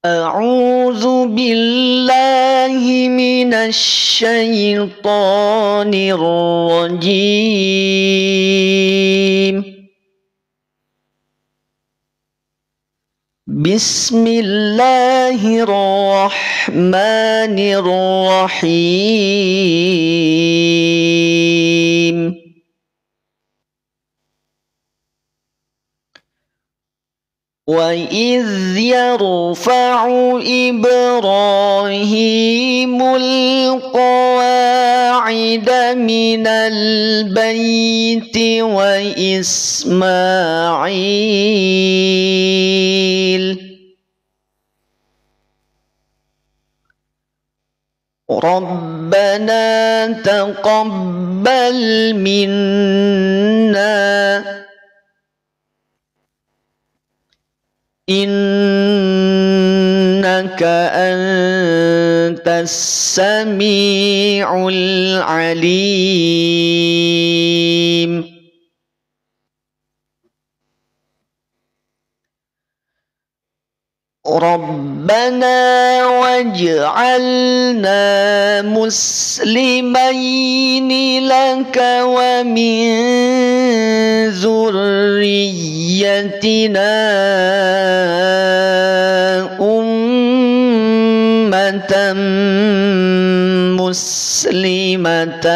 أعوذ بالله من الشيطان الرجيم. بسم الله الرحمن الرحيم. وإذ يرفع إبراهيم القواعد من البيت وإسماعيل ربنا تقبل منا إنك أنت السميع العليم. ربنا واجعلنا مسلمين لك ومن ذريتنا أمة مسلمة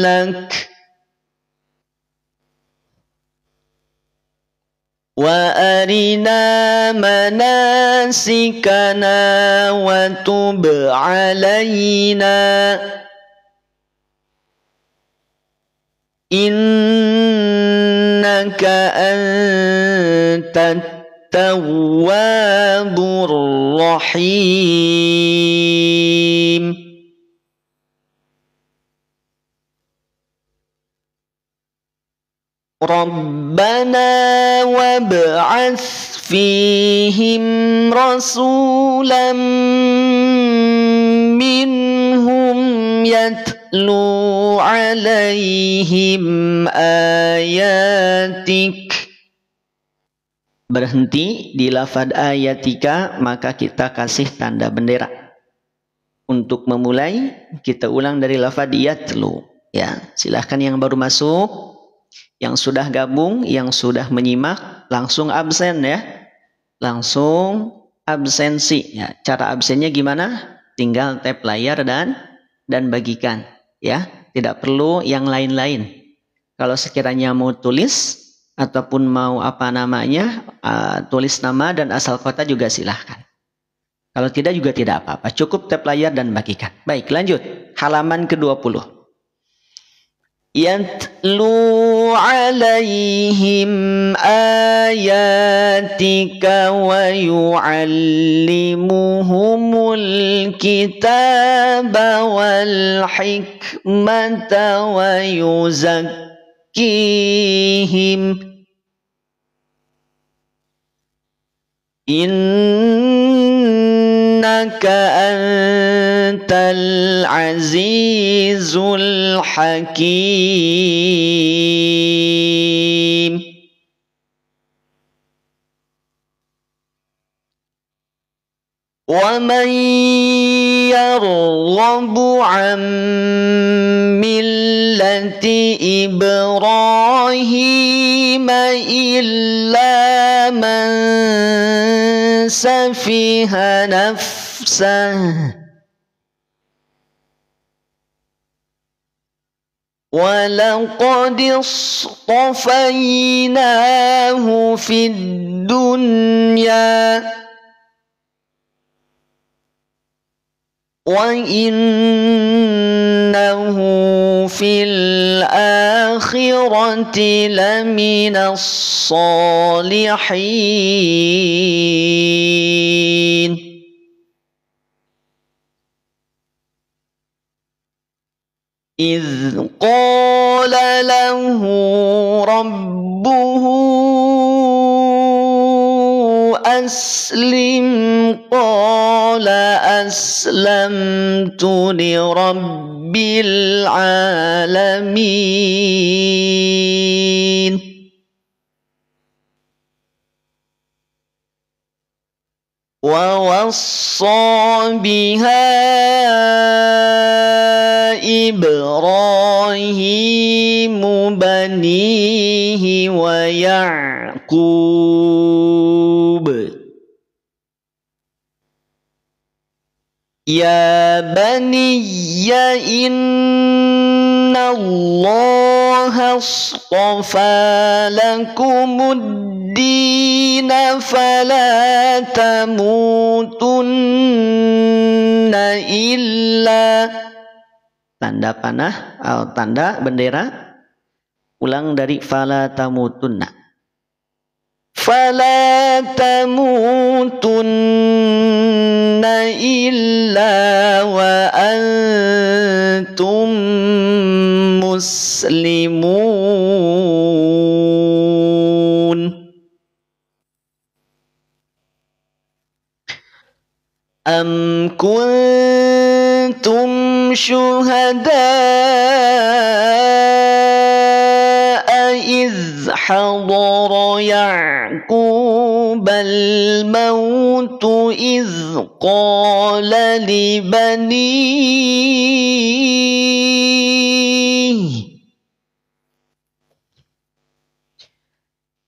لك وأرنا مناسكنا وتب علينا إنك أنت التواب الرحيم. ربنا وابعث فيهم رسولا منهم يتلو عليهم آياتك. Berhenti di lafaz ayatika, maka kita kasih tanda bendera. Untuk memulai, kita ulang dari lafaz yatlu. Ya, silahkan yang baru masuk, yang sudah gabung, yang sudah menyimak, langsung absen ya. Langsung absensi. Ya, cara absennya gimana? Tinggal tap layar dan bagikan. Ya, tidak perlu yang lain-lain. Kalau sekiranya mau tulis ataupun mau tulis nama dan asal kota juga silahkan. Kalau tidak juga tidak apa-apa. Cukup tap layar dan bagikan. Baik, lanjut. Halaman ke-20. Yatlu alaihim ayatika wa yu'allimuhumul kitaba wal hikmata wa yuzakkihim innaka antal azizul hakim. Wa man yarghabu an millati Ibrahim illa man safiha nafsah وَلَقَدِ اصْطَفَيْنَاهُ فِي الدُّنْيَا وَإِنَّهُ فِي الْآخِرَةِ لَمِنَ الصَّالِحِينَ. إِذْ قَالَ لَهُ رَبُّهُ أَسْلِمْ قَالَ أَسْلَمْتُ لِرَبِّ الْعَالَمِينَ. ووصى بها إبراهيم بنيه ويعقوب يا بني إن الله اصطفى لكم الدين فلا تموتن إلا tanda panah atau tanda bendera. Ulang dari fala tamutunna. Fala tamutunna illa wa antum muslimun. Am kuntum syuhada'a idh hadara Ya'qub al-maut idh qala libanihi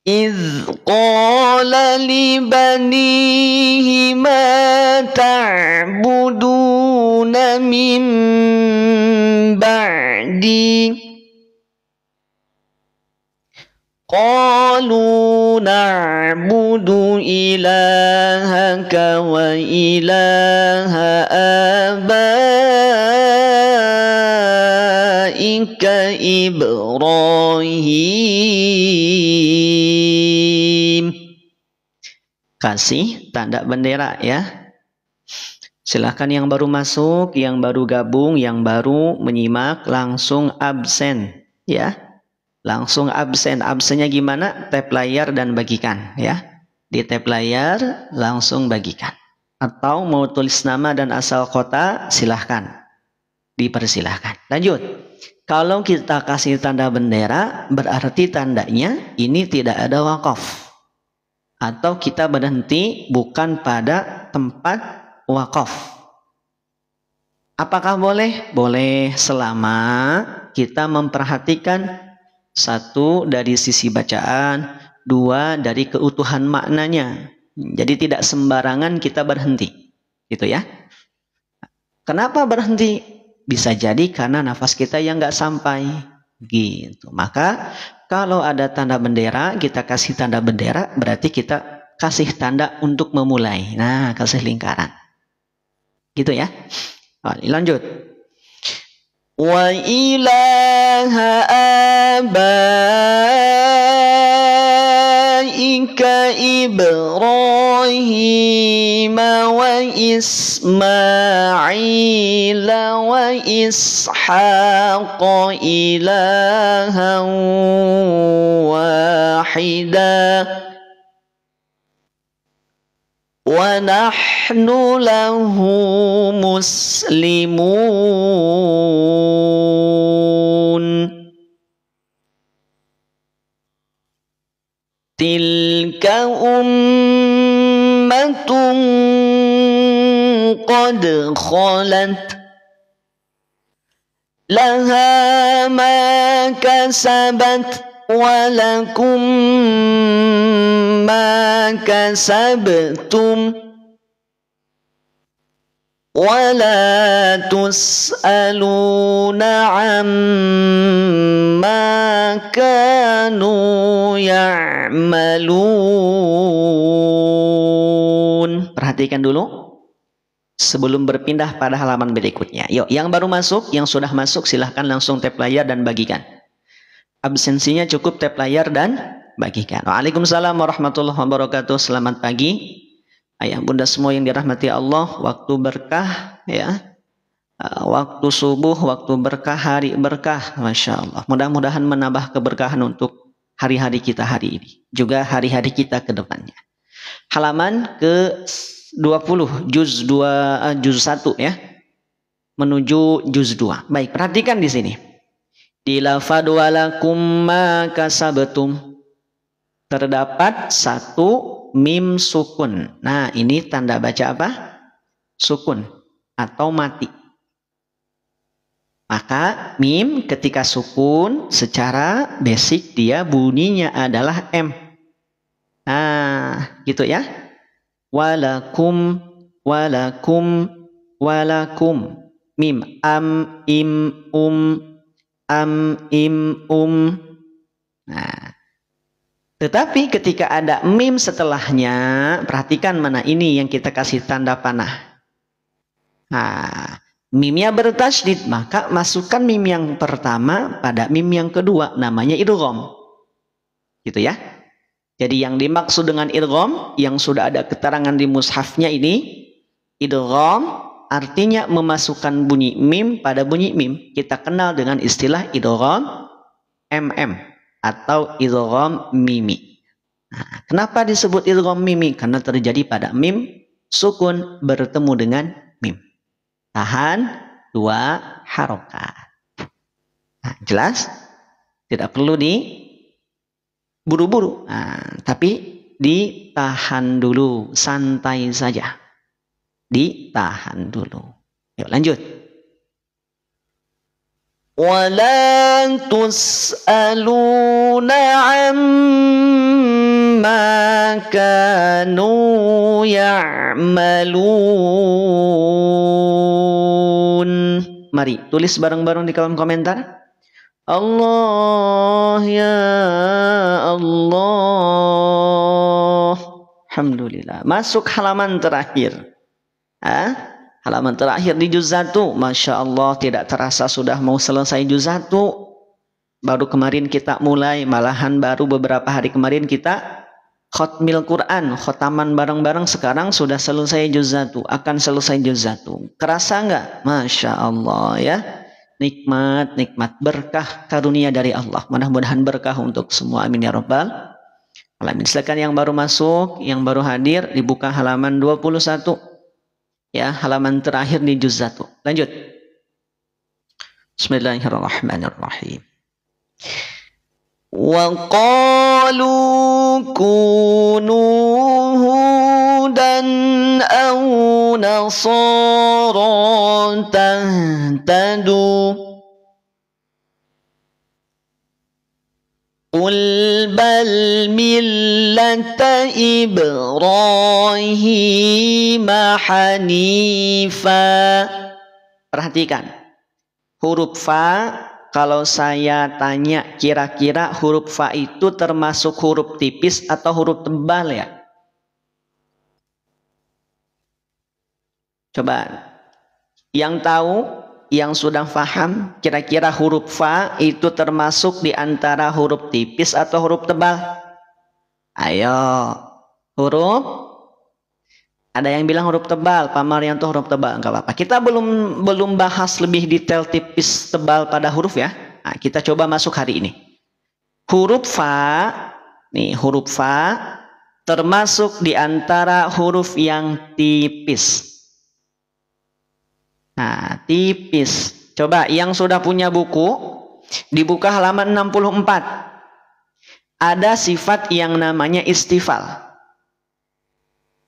إذ قال لبنيه ما تعبدون من بعدي قالوا نعبد إلهك وإله آبائك إبراهيم. Kasih tanda bendera ya. Silahkan yang baru masuk, yang baru gabung, yang baru menyimak langsung absen ya. Langsung absen. Absennya gimana? Tap layar dan bagikan ya. Di tap layar langsung bagikan. Atau mau tulis nama dan asal kota silahkan. Dipersilahkan. Lanjut. Kalau kita kasih tanda bendera berarti tandanya ini tidak ada wakaf. Atau kita berhenti bukan pada tempat wakaf. Apakah boleh? Boleh selama kita memperhatikan satu dari sisi bacaan, dua dari keutuhan maknanya. Jadi tidak sembarangan kita berhenti, gitu ya. Kenapa berhenti? Bisa jadi karena nafas kita yang nggak sampai, gitu. Maka kalau ada tanda bendera, kita kasih tanda bendera, berarti kita kasih tanda untuk memulai. Nah, kasih lingkaran. Gitu ya. Lanjut. Wa ilaha abaika Ibrahim wa Ismail wa Ishaq ilahan wahida wa nahnu lahu muslimun. Tilka ummatun qad khalat laha ma kasabat wa lakum ma kasabtum wala tus'aluna amma kanu ya'malun. Perhatikan dulu sebelum berpindah pada halaman berikutnya. Yuk, yang baru masuk, yang sudah masuk silahkan langsung tap layar dan bagikan. Absensinya cukup tap layar dan bagikan. Waalaikumsalam warahmatullahi wabarakatuh. Selamat pagi. Ayah bunda semua yang dirahmati Allah, waktu berkah ya, waktu subuh, waktu berkah, hari berkah, Masya Allah. Mudah-mudahan menambah keberkahan untuk hari-hari kita hari ini, juga hari-hari kita ke depannya. Halaman ke-20, juz 2, juz 1 ya, menuju juz 2. Baik, perhatikan di sini. Di lafad walakum ma kasabtum terdapat satu mim sukun. Nah, ini tanda baca apa? Sukun atau mati. Maka mim ketika sukun secara basic dia bunyinya adalah M. Nah, gitu ya. Walakum, walakum, walakum. Mim, am, im, am, im, Nah, tetapi ketika ada mim setelahnya, perhatikan mana ini yang kita kasih tanda panah. Nah, mimnya bertasydid, maka masukkan mim yang pertama pada mim yang kedua, namanya idgham. Gitu ya. Jadi yang dimaksud dengan idgham yang sudah ada keterangan di mushafnya ini, idgham artinya memasukkan bunyi mim pada bunyi mim. Kita kenal dengan istilah idgham MM atau idgham mimi. Nah, kenapa disebut idgham mimi? Karena terjadi pada mim sukun bertemu dengan mim. Tahan 2 harokat. Nah, jelas? Tidak perlu buru-buru. Nah, tapi ditahan dulu, santai saja. Ditahan dulu. Yuk lanjut. Wala tus'aluna amma kanu ya'malun. Mari tulis bareng-bareng di kolom komentar. Allah ya Allah. Alhamdulillah. Masuk halaman terakhir. Halaman terakhir di juz 1. Masya Allah, tidak terasa sudah mau selesai juz 1. Baru kemarin kita mulai, malahan baru beberapa hari kemarin kita khotmil Quran, khotaman bareng-bareng. Sekarang sudah selesai juz 1, akan selesai juz 1. Kerasa nggak? Masya Allah ya. Nikmat, nikmat, berkah karunia dari Allah. Mudah-mudahan berkah untuk semua. Amin ya rabbal alamin. Silakan yang baru masuk, yang baru hadir, dibuka halaman 21. Ya, halaman terakhir di juz 1. Lanjut. Bismillahirrahmanirrahim. Wa qalu kunu hudan aw nasara tahtadu. Qul bal millata Ibrahim hanifa. Perhatikan. Huruf fa, kalau saya tanya kira-kira huruf fa itu termasuk huruf tipis atau huruf tebal ya? Coba. Yang tahu, yang sudah paham, kira-kira huruf fa itu termasuk di antara huruf tipis atau huruf tebal? Ayo, huruf. Ada yang bilang huruf tebal, Pak Marianto huruf tebal, enggak apa-apa. Kita belum bahas lebih detail tipis tebal pada huruf ya. Nah, kita coba masuk hari ini. Huruf fa, nih huruf fa termasuk di antara huruf yang tipis. Nah, tipis. Coba yang sudah punya buku, dibuka halaman 64. Ada sifat yang namanya istifal.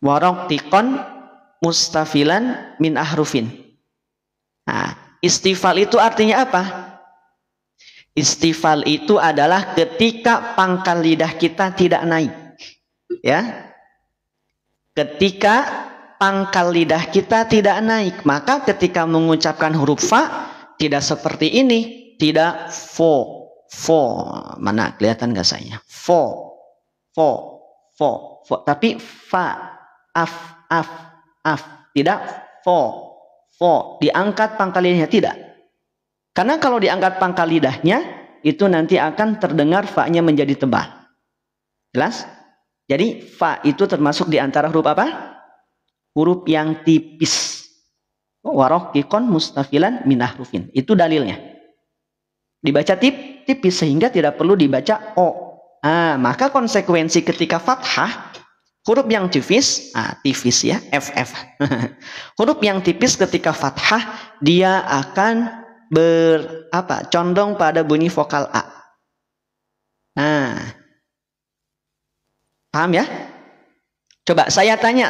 Waroktikon mustafilan min ahrufin. Nah, istifal itu artinya apa? Istifal itu adalah ketika pangkal lidah kita tidak naik. Ya. Ketika pangkal lidah kita tidak naik, maka ketika mengucapkan huruf fa tidak seperti ini, tidak fo, mana kelihatan nggak saya? Fo, tapi fa, af, tidak fo, diangkat pangkal lidahnya tidak. Karena kalau diangkat pangkal lidahnya itu nanti akan terdengar fa-nya menjadi tebal. Jelas? Jadi fa itu termasuk di antara huruf apa? Huruf yang tipis. Warokikon mustafilan min ahrufin. Itu dalilnya. Dibaca tipis sehingga tidak perlu dibaca o. Maka konsekuensi ketika fathah, huruf yang tipis, tipis ya, ff. Huruf yang tipis ketika fathah dia akan condong pada bunyi vokal a. Paham ya? Coba saya tanya,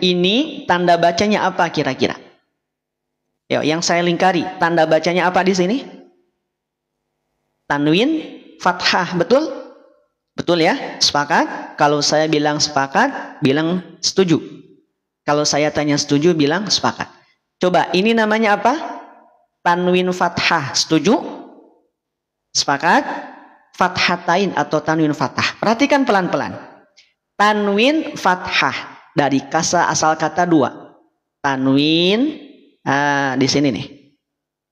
ini tanda bacanya apa kira-kira? Yo, yang saya lingkari, tanda bacanya apa di sini? Tanwin fathah, betul? Betul ya? Sepakat? Kalau saya bilang sepakat, bilang setuju. Kalau saya tanya setuju, bilang sepakat. Coba, ini namanya apa? Tanwin fathah, setuju? Sepakat? Fathatain atau tanwin fathah. Perhatikan pelan-pelan. Tanwin fathah dari kasa asal kata dua. Tanwin, di sini nih.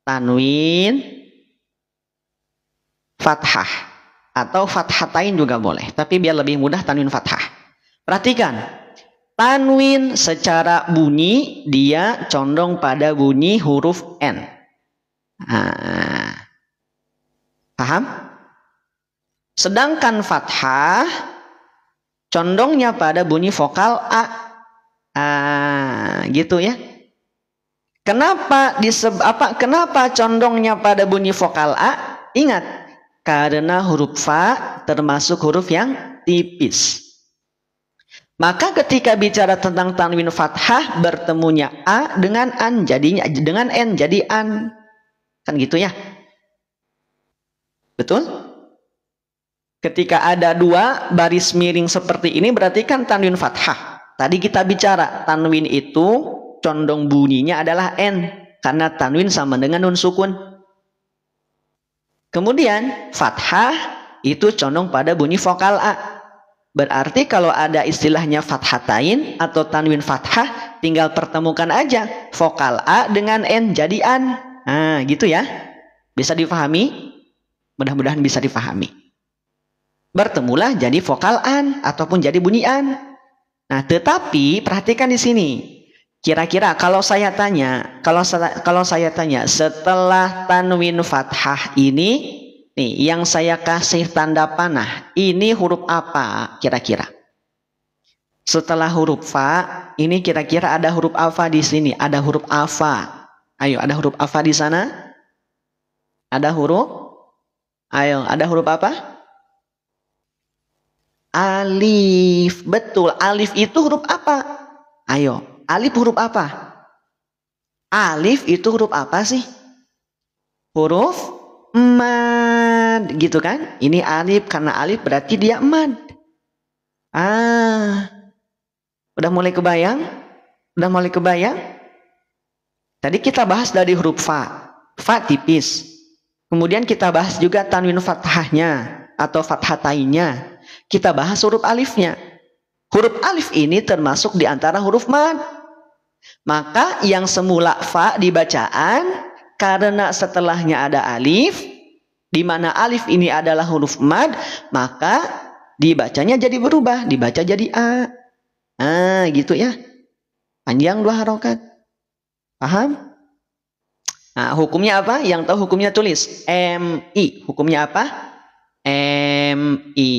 Tanwin fathah atau fathatain juga boleh. Tapi biar lebih mudah tanwin fathah. Perhatikan. Tanwin secara bunyi dia condong pada bunyi huruf N. Paham? Sedangkan fathah condongnya pada bunyi vokal A. Gitu ya. Kenapa kenapa condongnya pada bunyi vokal A? Ingat, karena huruf fa termasuk huruf yang tipis. Maka ketika bicara tentang tanwin fathah bertemunya A dengan an jadinya dengan N jadi an. Kan gitu ya? Betul? Ketika ada dua baris miring seperti ini berarti kan tanwin fathah. Tadi kita bicara tanwin itu condong bunyinya adalah N karena tanwin sama dengan nun sukun. Kemudian fathah itu condong pada bunyi vokal A. Berarti kalau ada istilahnya fathatain atau tanwin fathah tinggal pertemukan aja vokal A dengan N jadi an. Gitu ya. Bisa difahami? Mudah-mudahan bisa difahami. Bertemulah jadi vokal an ataupun jadi bunyi an. Nah, tetapi perhatikan di sini. Kira-kira kalau saya tanya setelah tanwin fathah ini nih yang saya kasih tanda panah, ini huruf apa kira-kira? Setelah huruf fa, ini kira-kira ada huruf apa di sini? Ada huruf apa? Ayo, ada huruf apa di sana? Ada huruf? Ayo, ada huruf apa? Alif. Betul, alif itu huruf apa? Ayo, alif huruf apa? Alif itu huruf apa sih? Huruf mad, gitu kan? Ini alif, karena alif berarti dia mad. Udah mulai kebayang? Udah mulai kebayang? Tadi kita bahas dari huruf fa. Fa tipis. Kemudian kita bahas juga tanwin fathahnya atau fathatainya. Kita bahas huruf alifnya. Huruf alif ini termasuk di antara huruf mad. Maka yang semula fa di bacaan, karena setelahnya ada alif, di mana alif ini adalah huruf mad, maka dibacanya jadi berubah, dibaca jadi a. Gitu ya. Panjang 2 harokat. Paham? Nah, hukumnya apa? Yang tahu hukumnya tulis. MI. Hukumnya apa? MI.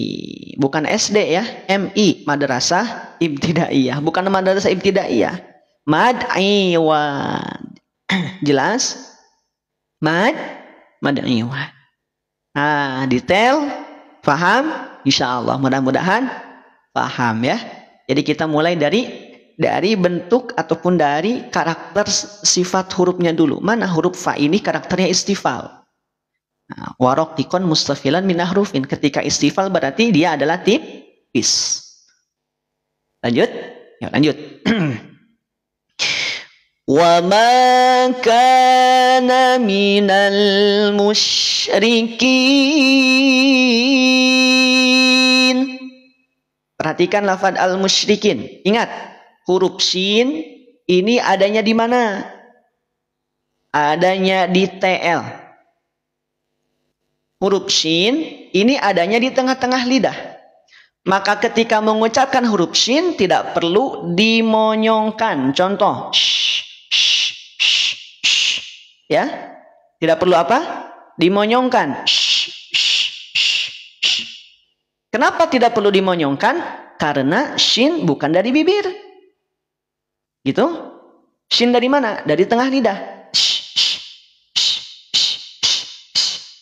Bukan SD ya. MI. Madrasah Ibtidaiyah. Bukan madrasah Ibtidaiyah. Mad iwad. Jelas? Mad iwad. Detail. Paham? Insya Allah. Mudah-mudahan paham ya. Jadi kita mulai dari bentuk ataupun dari karakter sifat hurufnya dulu. Mana huruf fa ini karakternya istifal. Waroktikon mustafilan min ahrufin. Ketika istifal berarti dia adalah tipis. Lanjut? Ya, lanjut. Wa ma kana minal musyrikin. Perhatikan lafaz al-musyrikin. Ingat, huruf shin ini adanya di mana? Adanya di TL. Huruf shin ini adanya di tengah-tengah lidah. Maka ketika mengucapkan huruf shin tidak perlu dimonyongkan. Contoh. Ya. Tidak perlu apa? Dimonyongkan. Kenapa tidak perlu dimonyongkan? Karena shin bukan dari bibir. Gitu? Shin dari mana? Dari tengah lidah.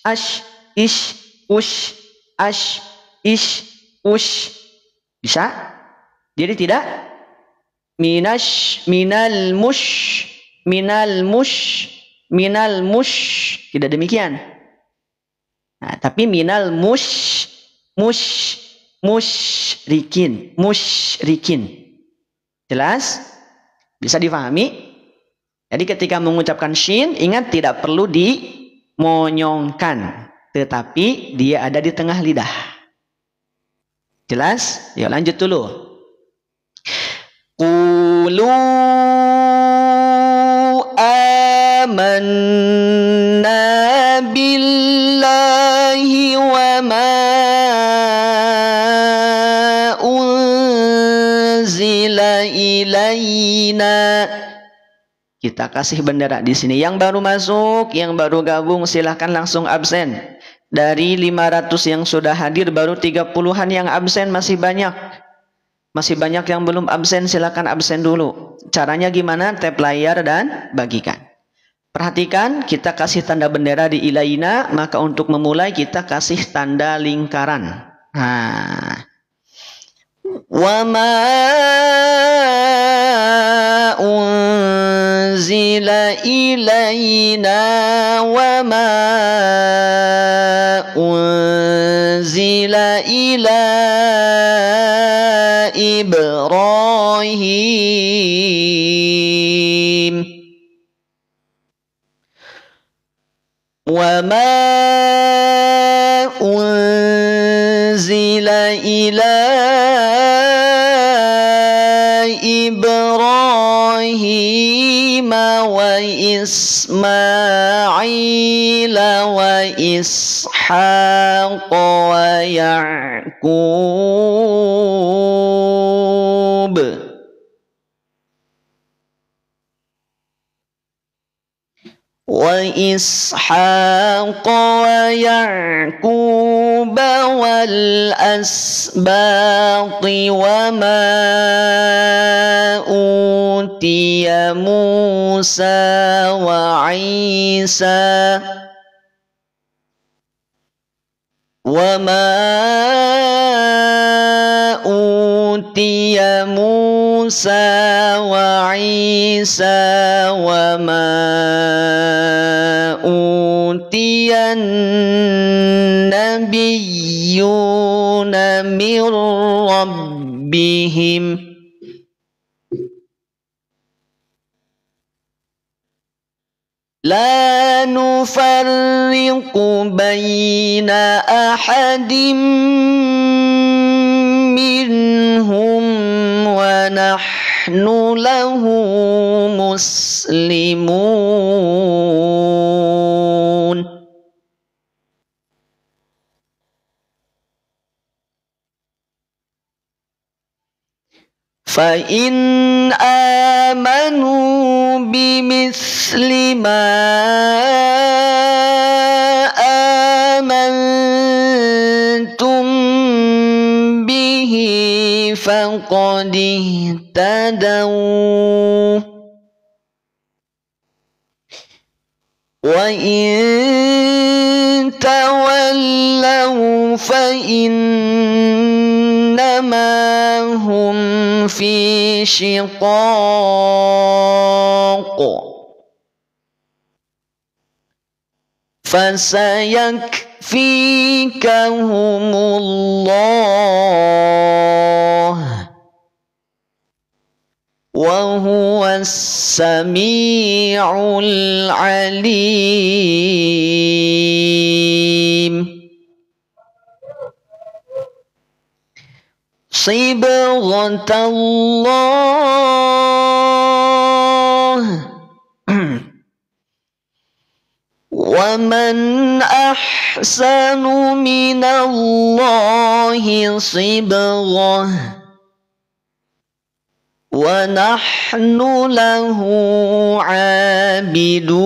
Ash, ish, ush, ash, ish, ush. Bisa? Jadi tidak minal mush, tidak demikian. Nah, tapi minal musyrikin. Jelas? Bisa difahami? Jadi ketika mengucapkan shin, ingat tidak perlu dimonyongkan, tetapi dia ada di tengah lidah. Jelas? Yuk lanjut dulu. Qulu amanna billahi wa ma unzila ilaina. Kita kasih bendera di sini. Yang baru masuk, yang baru gabung silahkan langsung absen. Dari 500 yang sudah hadir baru 30-an yang absen, masih banyak. Masih banyak yang belum absen, silahkan absen dulu. Caranya gimana? Tap layar dan bagikan. Perhatikan, kita kasih tanda bendera di ilaina, maka untuk memulai kita kasih tanda lingkaran. Nah. Wa ma unzila ilaina wa ma unzila ila Ibrahim wa ma unzila ila Ibrahim wa Ismail wa Ishaq wa Ya'qub wa Ishaq wa Ya'qub wal asbati wa ma utiya Musa wa Isa wa ma utiya Musa wa Isa wa ma utiya nabiyyuna min rabbihim la nufarriqu baina ahadin minhum wa nahnu lahu muslimun. Fa in amanu bimithli ma amantum bihi faqad ihtadaw wa in tawallaw fa innama hum fi shiqaq fasayakfikahumullah wa huwas sami'ul alim. Sibghatallah wa man ahsanu minallahi sibghah wa nahnu lahu abidun.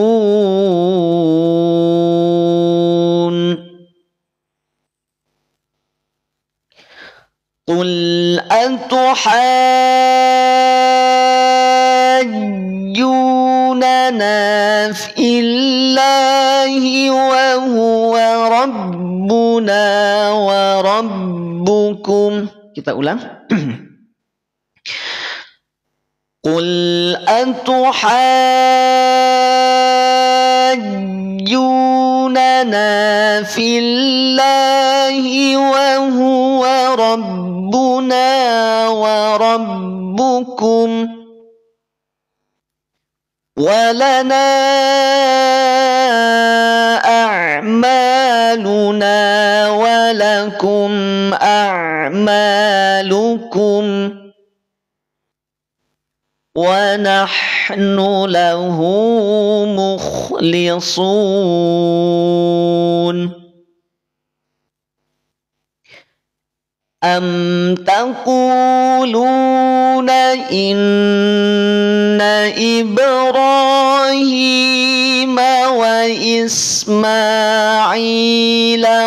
Qul atuhajjunana fillahi wa huwa rabbuna wa rabbukum. Kita ulang. Qul atuhajjunana fillahi wa huwa rabbuna wa rabbukum walana a'maluna walakum a'malukum wa nahnu lahu mukhlisun. Am taquluna inna Ibrahim wa Ismail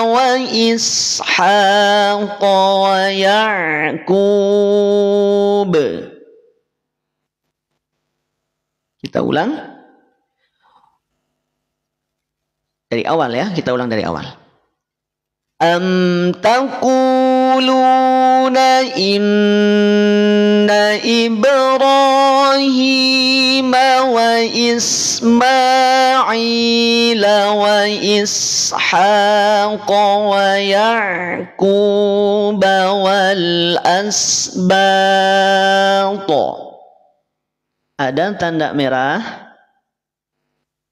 wa Ishaq wa Ya'qub. Kita ulang dari awal ya, kita ulang dari awal. Am taquluna inna Ibrahim wa Ismail wa Ishaq wa Ya'qub wal asbat. Ada tanda merah.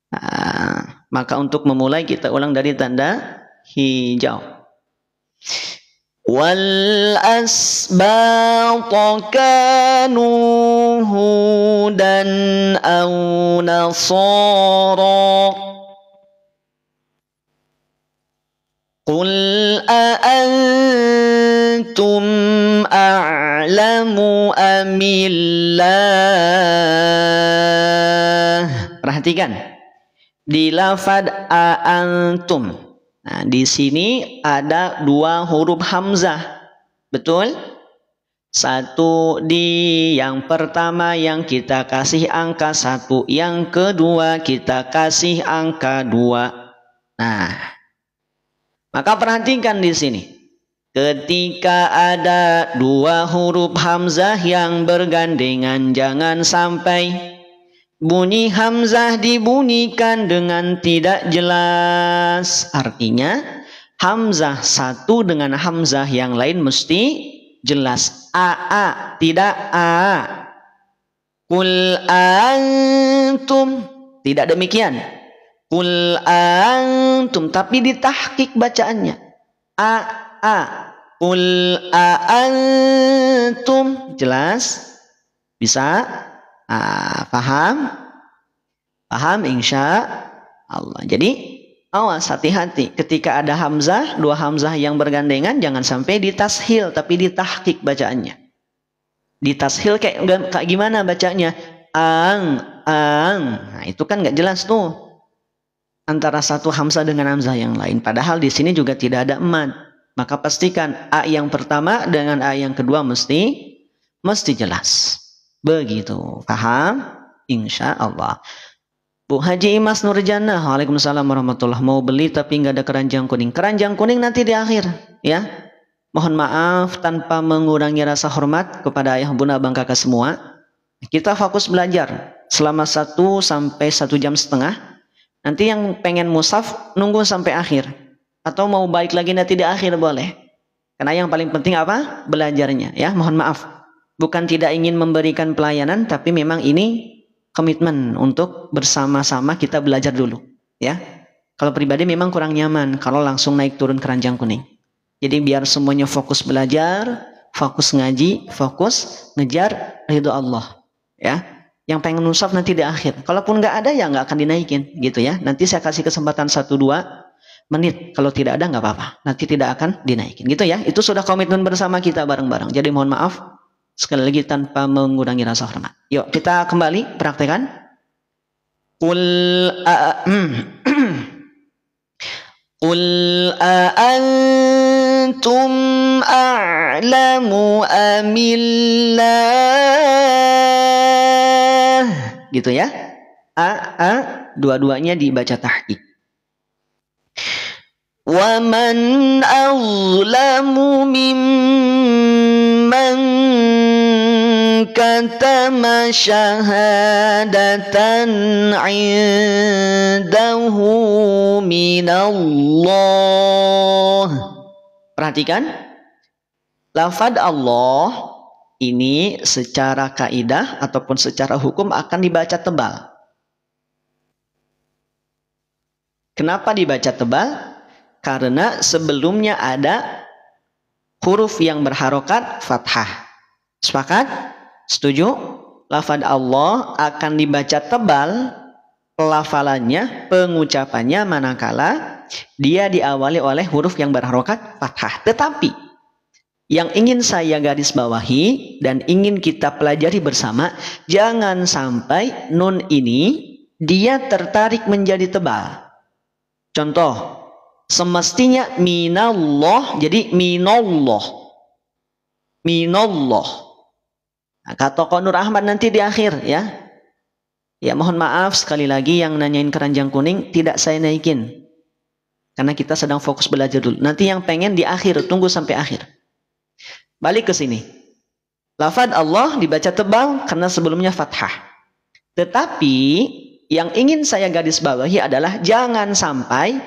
Nah, maka untuk memulai kita ulang dari tanda hijau. Wal asbata kanu hudan aw nasara. Qul a'antum a'lamu amillah. Perhatikan di lafad a'antum. Nah, di sini ada dua huruf hamzah. Betul? Satu di yang pertama yang kita kasih angka 1, yang kedua kita kasih angka 2. Nah, maka perhatikan di sini. Ketika ada dua huruf hamzah yang bergandengan, jangan sampai bunyi hamzah dibunyikan dengan tidak jelas. Artinya hamzah satu dengan hamzah yang lain mesti jelas. A, tidak a. Qul antum, tidak demikian. Qul antum, tapi ditahqiq bacaannya. A. Qul antum, jelas? Bisa? Paham? Paham insya Allah. Jadi awas, hati-hati ketika ada hamzah, dua hamzah yang bergandengan, jangan sampai ditashil tapi ditahqiq bacaannya. Ditashil kayak gimana bacanya? Ang. Nah, itu kan nggak jelas tuh antara satu hamzah dengan hamzah yang lain. Padahal di sini juga tidak ada mad. Maka pastikan a yang pertama dengan a yang kedua mesti jelas. Begitu, paham? Insya Allah. Bu Haji Imas Nurjana, waalaikumsalam warahmatullah. Mau beli tapi nggak ada keranjang kuning. Keranjang kuning nanti di akhir, ya. Mohon maaf tanpa mengurangi rasa hormat kepada ayah bunda abang kakak semua. Kita fokus belajar selama 1 sampai 1,5 jam. Nanti yang pengen mushaf nunggu sampai akhir. Atau mau balik lagi nanti di akhir boleh. Karena yang paling penting apa? Belajarnya, ya. Mohon maaf. Bukan tidak ingin memberikan pelayanan, tapi memang ini komitmen untuk bersama-sama kita belajar dulu, ya. Kalau pribadi memang kurang nyaman kalau langsung naik turun keranjang kuning. Jadi biar semuanya fokus belajar, fokus ngaji, fokus ngejar ridho Allah, ya. Yang pengen nusaf nanti di akhir. Kalaupun nggak ada ya nggak akan dinaikin, gitu ya. Nanti saya kasih kesempatan 1-2 menit. Kalau tidak ada nggak apa-apa. Nanti tidak akan dinaikin, gitu ya. Itu sudah komitmen bersama kita bareng-bareng. Jadi mohon maaf. Sekali lagi tanpa mengurangi rasa hormat. Yuk kita kembali praktekan. Qul antum a'lamu amillah. Gitu ya. Dua-duanya dibaca tahqiq. Wa man azlamu mimman katama syahadatan indahu minallah. Perhatikan, lafaz Allah ini secara kaidah ataupun secara hukum akan dibaca tebal. Kenapa dibaca tebal? Karena sebelumnya ada huruf yang berharokat fathah. Sepakat? Setuju? Lafaz Allah akan dibaca tebal pelafalannya, pengucapannya manakala dia diawali oleh huruf yang berharokat fathah. Tetapi yang ingin saya garis bawahi dan ingin kita pelajari bersama, jangan sampai nun ini dia tertarik menjadi tebal. Contoh, semestinya minallah jadi minallah. Minallah. Nah, kata Tokoh Nur Ahmad nanti di akhir ya. Ya mohon maaf sekali lagi yang nanyain keranjang kuning tidak saya naikin. Karena kita sedang fokus belajar dulu. Nanti yang pengen di akhir, tunggu sampai akhir. Balik ke sini. Lafaz Allah dibaca tebal karena sebelumnya fathah. Tetapi yang ingin saya garis bawahi adalah jangan sampai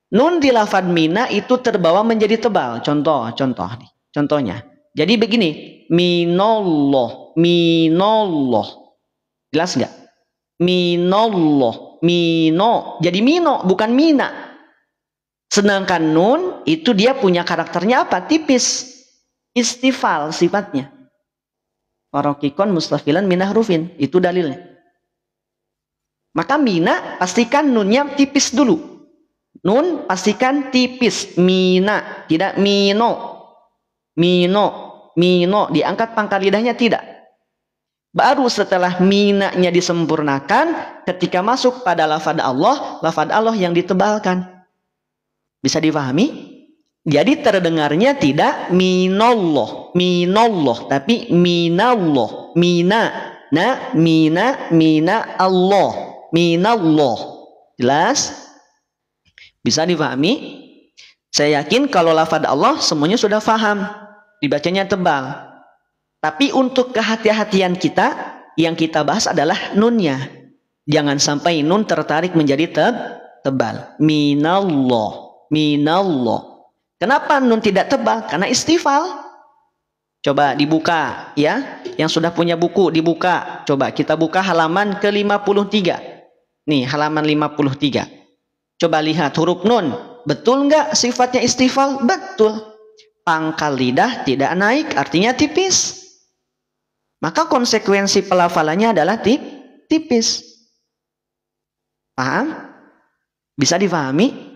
nun di lafaz mina itu terbawa menjadi tebal. Contohnya. Jadi begini, minallah, minallah. Jelas nggak? Minallah, mino. Jadi mino, bukan mina. Sedangkan nun itu dia punya karakternya apa? Tipis. Istifal sifatnya. Warokikon mustafilan minah rufin. Itu dalilnya. Maka mina pastikan nunnya tipis dulu. Nun pastikan tipis. Mina, tidak mino. Mino, mino. Diangkat pangkal lidahnya tidak. Baru setelah minanya disempurnakan, ketika masuk pada lafaz Allah yang ditebalkan. Bisa dipahami? Jadi terdengarnya tidak minallah, minallah, tapi minallah, mina, Allah, minallah. Jelas? Bisa dipahami? Saya yakin kalau lafaz Allah semuanya sudah paham, dibacanya tebal. Tapi untuk kehati-hatian kita, yang kita bahas adalah nunnya. Jangan sampai nun tertarik menjadi tebal. Minallah, minallah. Kenapa nun tidak tebal? Karena istifal. Coba dibuka ya. Yang sudah punya buku dibuka. Coba kita buka halaman ke-53. Nih halaman 53. Coba lihat huruf nun. Betul nggak sifatnya istifal? Betul. Pangkal lidah tidak naik artinya tipis. Maka konsekuensi pelafalannya adalah tipis. Paham? Bisa difahami?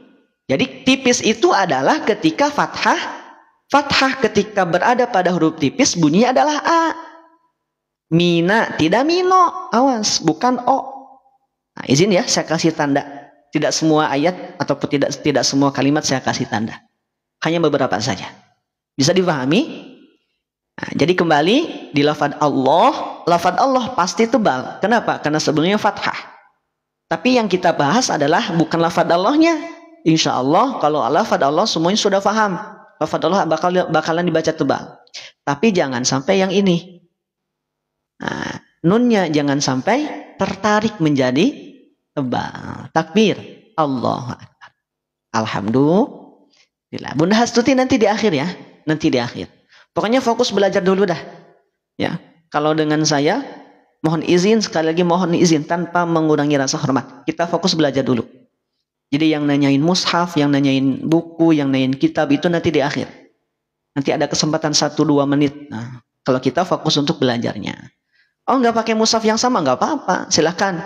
Jadi tipis itu adalah ketika fathah. Fathah ketika berada pada huruf tipis bunyinya adalah A. Mina, tidak mino. Awas, bukan O. Nah, izin ya, saya kasih tanda. Tidak semua ayat ataupun tidak semua kalimat saya kasih tanda. Hanya beberapa saja. Bisa difahami? Nah, jadi kembali di lafaz Allah pasti tebal. Kenapa? Karena sebelumnya fathah. Tapi yang kita bahas adalah bukan lafaz Allahnya. Insya Allah kalau lafaz Allah semuanya sudah paham. Lafaz Allah bakalan dibaca tebal. Tapi jangan sampai yang ini. Nah, nunnya jangan sampai tertarik menjadi tebal. Takbir. Allah Akbar. Alhamdulillah. Bunda Hastuti nanti di akhir ya. Nanti di akhir. Pokoknya fokus belajar dulu dah. Ya. Kalau dengan saya, mohon izin, sekali lagi mohon izin tanpa mengurangi rasa hormat. Kita fokus belajar dulu. Jadi yang nanyain mushaf, yang nanyain buku, yang nanyain kitab itu nanti di akhir. Nanti ada kesempatan 1-2 menit. Nah, kalau kita fokus untuk belajarnya. Oh, nggak pakai mushaf yang sama, nggak apa-apa. Silahkan.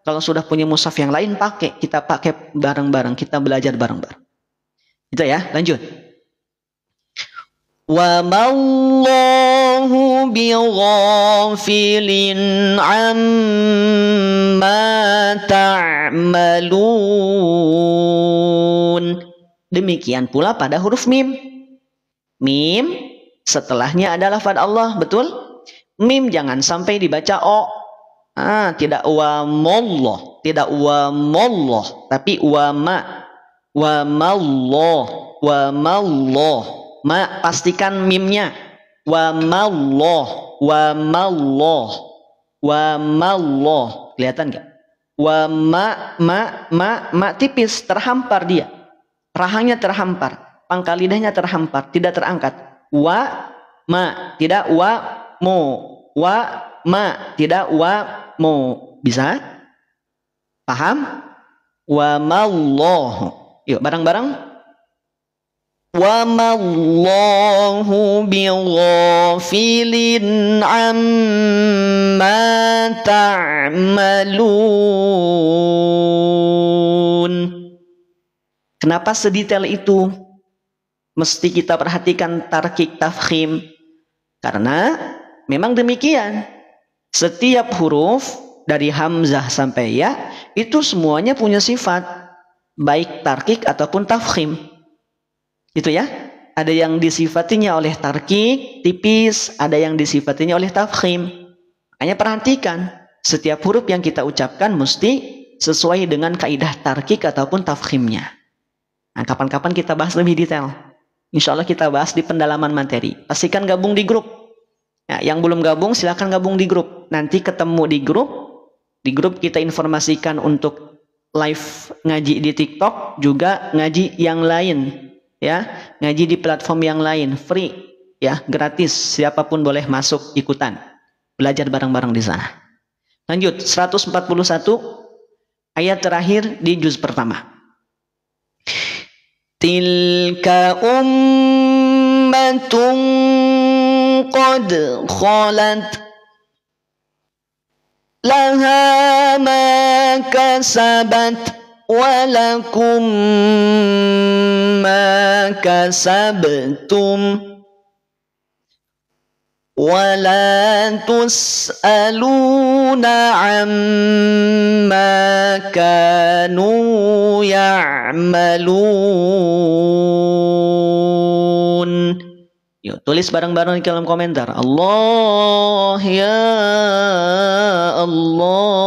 Kalau sudah punya mushaf yang lain, pakai. Kita pakai bareng-bareng. Kita belajar bareng-bareng. Itu ya, lanjut. Wa mallahu bighafilin amma ta'malun. Demikian pula pada huruf mim. Mim setelahnya adalah lafaz Allah, betul? Mim jangan sampai dibaca O. Tidak wa mallah, tidak wa mallah, tapi wa ma. Wa mallah, wa mallah. Ma pastikan mimnya. Wa mallah, wa malloh. Kelihatan nggak? Wa ma tipis, terhampar dia. Rahangnya terhampar, pangkal lidahnya terhampar, tidak terangkat. Wa ma, tidak wa mo. Wa ma, tidak wa mo. Bisa? Paham? Wa malloh. Yuk bareng-bareng. Wa mallahu bighafilin amma ta'malun. Kenapa sedetail itu mesti kita perhatikan tarkik tafkhim? Karena memang demikian. Setiap huruf dari hamzah sampai ya itu semuanya punya sifat, baik tarkik ataupun tafkhim. Itu ya. Ada yang disifatinya oleh tarkik tipis, ada yang disifatinya oleh tafkhim. Makanya perhatikan, setiap huruf yang kita ucapkan mesti sesuai dengan kaidah tarkik ataupun tafkhimnya. Nah, kapan-kapan kita bahas lebih detail. Insya Allah kita bahas di pendalaman materi. Pastikan gabung di grup. Nah, yang belum gabung silahkan gabung di grup. Nanti ketemu di grup. Di grup kita informasikan untuk live ngaji di TikTok, juga ngaji yang lain. Ya, ngaji di platform yang lain, free, ya, gratis. Siapapun boleh masuk ikutan. Belajar bareng-bareng di sana. Lanjut, 141 ayat terakhir di juz pertama. Tilka ummatun qad khalat laha ma kasabat walakum ma kasabtum wala tus'aluna amma kanu ya'malun. Yuk tulis bareng-bareng di kolom komentar. Allah ya Allah.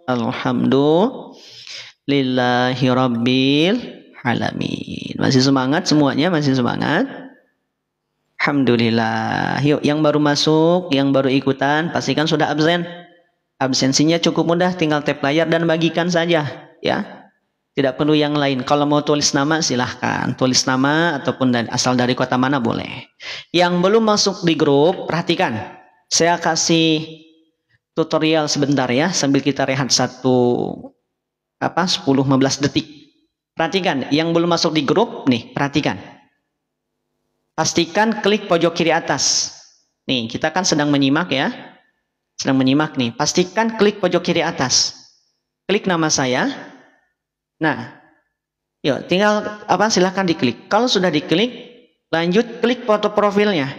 Alhamdulillahi rabbil alamin. Masih semangat semuanya? Masih semangat? Alhamdulillah. Yuk, yang baru masuk, yang baru ikutan, pastikan sudah absen. Absensinya cukup mudah, tinggal tap layar dan bagikan saja, ya. Tidak perlu yang lain. Kalau mau tulis nama silahkan, tulis nama ataupun asal dari kota mana boleh. Yang belum masuk di grup, perhatikan. Saya kasih tutorial sebentar ya, sambil kita rehat 10-15 detik. Perhatikan, yang belum masuk di grup, nih, perhatikan. Pastikan klik pojok kiri atas. Nih, kita kan sedang menyimak ya. Sedang menyimak nih. Pastikan klik pojok kiri atas. Klik nama saya. Nah, yuk tinggal silahkan diklik. Kalau sudah diklik, lanjut klik foto profilnya.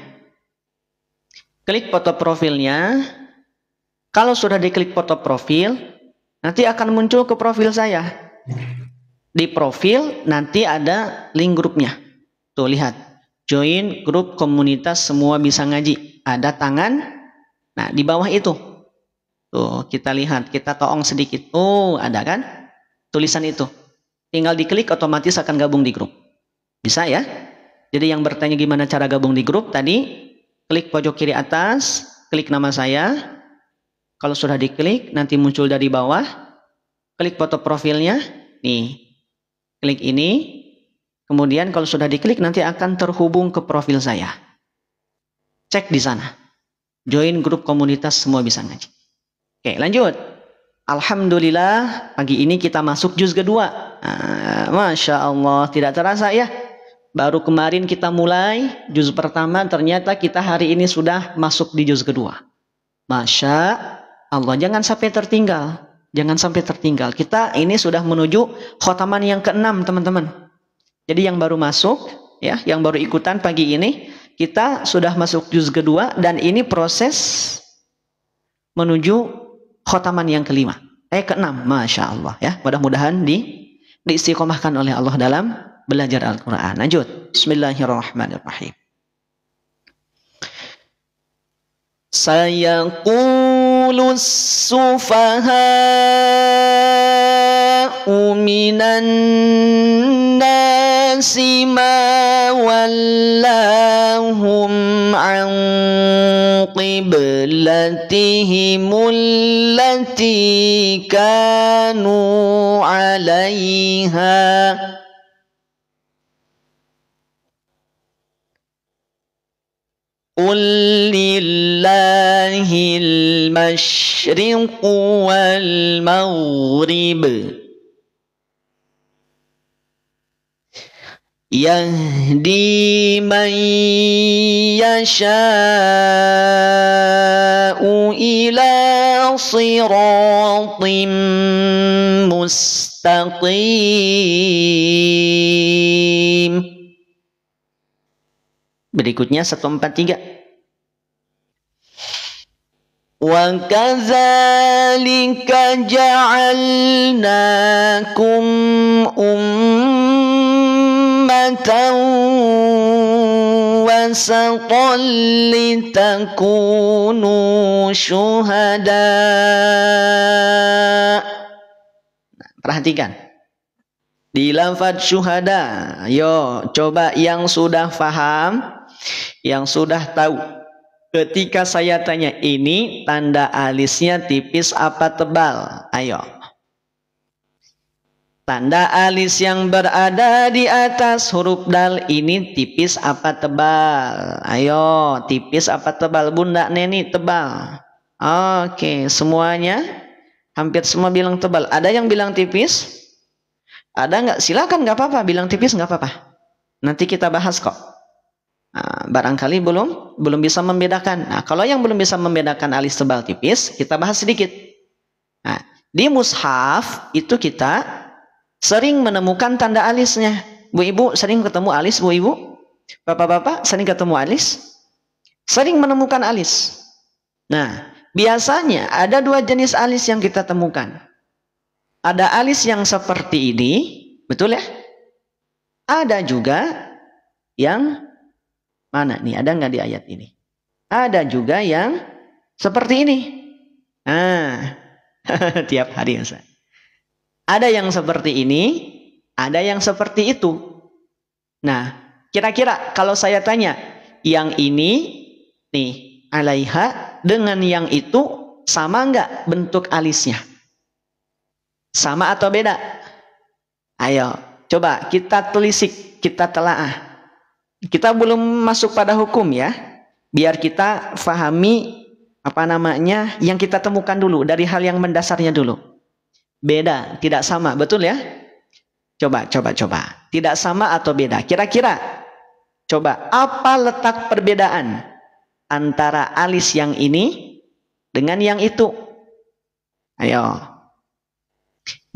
Klik foto profilnya. Kalau sudah diklik foto profil, nanti akan muncul ke profil saya. Di profil nanti ada link grupnya. Tuh lihat. Join grup komunitas semua bisa ngaji. Ada tangan. Nah, di bawah itu. Tuh, kita lihat. Kita toong sedikit. Oh, ada kan? Tulisan itu. Tinggal diklik, otomatis akan gabung di grup. Bisa ya? Jadi yang bertanya gimana cara gabung di grup, tadi klik pojok kiri atas, klik nama saya. Kalau sudah diklik, nanti muncul dari bawah. Klik foto profilnya. Nih. Klik ini. Kemudian kalau sudah diklik nanti akan terhubung ke profil saya. Cek di sana. Join grup komunitas semua bisa ngaji. Oke, lanjut. Alhamdulillah pagi ini kita masuk juz kedua. Masya Allah, tidak terasa ya. Baru kemarin kita mulai juz pertama, ternyata kita hari ini sudah masuk di juz kedua. Masya Allah, jangan sampai tertinggal. Jangan sampai tertinggal. Kita ini sudah menuju khotaman yang ke-6 teman-teman. Jadi yang baru masuk, ya, yang baru ikutan pagi ini, kita sudah masuk juz kedua dan ini proses menuju khotaman yang ke-5, ke-6, masya Allah ya. Mudah-mudahan diistiqomahkan oleh Allah dalam belajar Al-Quran. Lanjut, Bismillahirrahmanirrahim. Sayaqulus sufaha minan nasi ma wallahum an qiblatihim allati kanu 'alaiha. Qul lillahil masyriq wal maghrib yahdi man yasha'u ila siratim mustaqim. Berikutnya 143. Wa kadzalika ja'alnakum ummatan wasatan litakunu syuhada. Perhatikan di lafaz syuhada. Ayo coba yang sudah paham, yang sudah tahu. Ketika saya tanya ini tanda alisnya tipis apa tebal? Ayo. Tanda alis yang berada di atas huruf dal ini tipis apa tebal? Ayo, tipis apa tebal? Bunda Neni tebal. Oke, semuanya hampir semua bilang tebal. Ada yang bilang tipis? Ada nggak? Silakan, nggak apa-apa. Bilang tipis nggak apa-apa. Nanti kita bahas kok. Nah, barangkali belum bisa membedakan. Nah, kalau yang belum bisa membedakan alis tebal tipis, kita bahas sedikit. Nah, di mushaf itu kita sering menemukan tanda alisnya. Bu Ibu sering ketemu alis, Bu Ibu? Bapak-bapak sering ketemu alis? Sering menemukan alis. Nah, biasanya ada dua jenis alis yang kita temukan. Ada alis yang seperti ini, betul ya? Ada juga yang mana nih? Ada nggak di ayat ini? Ada juga yang seperti ini. Tiap hari ya. Ada yang seperti ini, ada yang seperti itu. Nah, kira-kira kalau saya tanya, yang ini nih alaiha dengan yang itu sama nggak bentuk alisnya? Sama atau beda? Ayo, coba kita telisik, kita telaah. Kita belum masuk pada hukum ya. Biar kita fahami apa namanya yang kita temukan dulu dari hal yang mendasarnya dulu. Beda, tidak sama, betul ya? Coba. Tidak sama atau beda? Kira-kira coba apa letak perbedaan antara alis yang ini dengan yang itu? Ayo.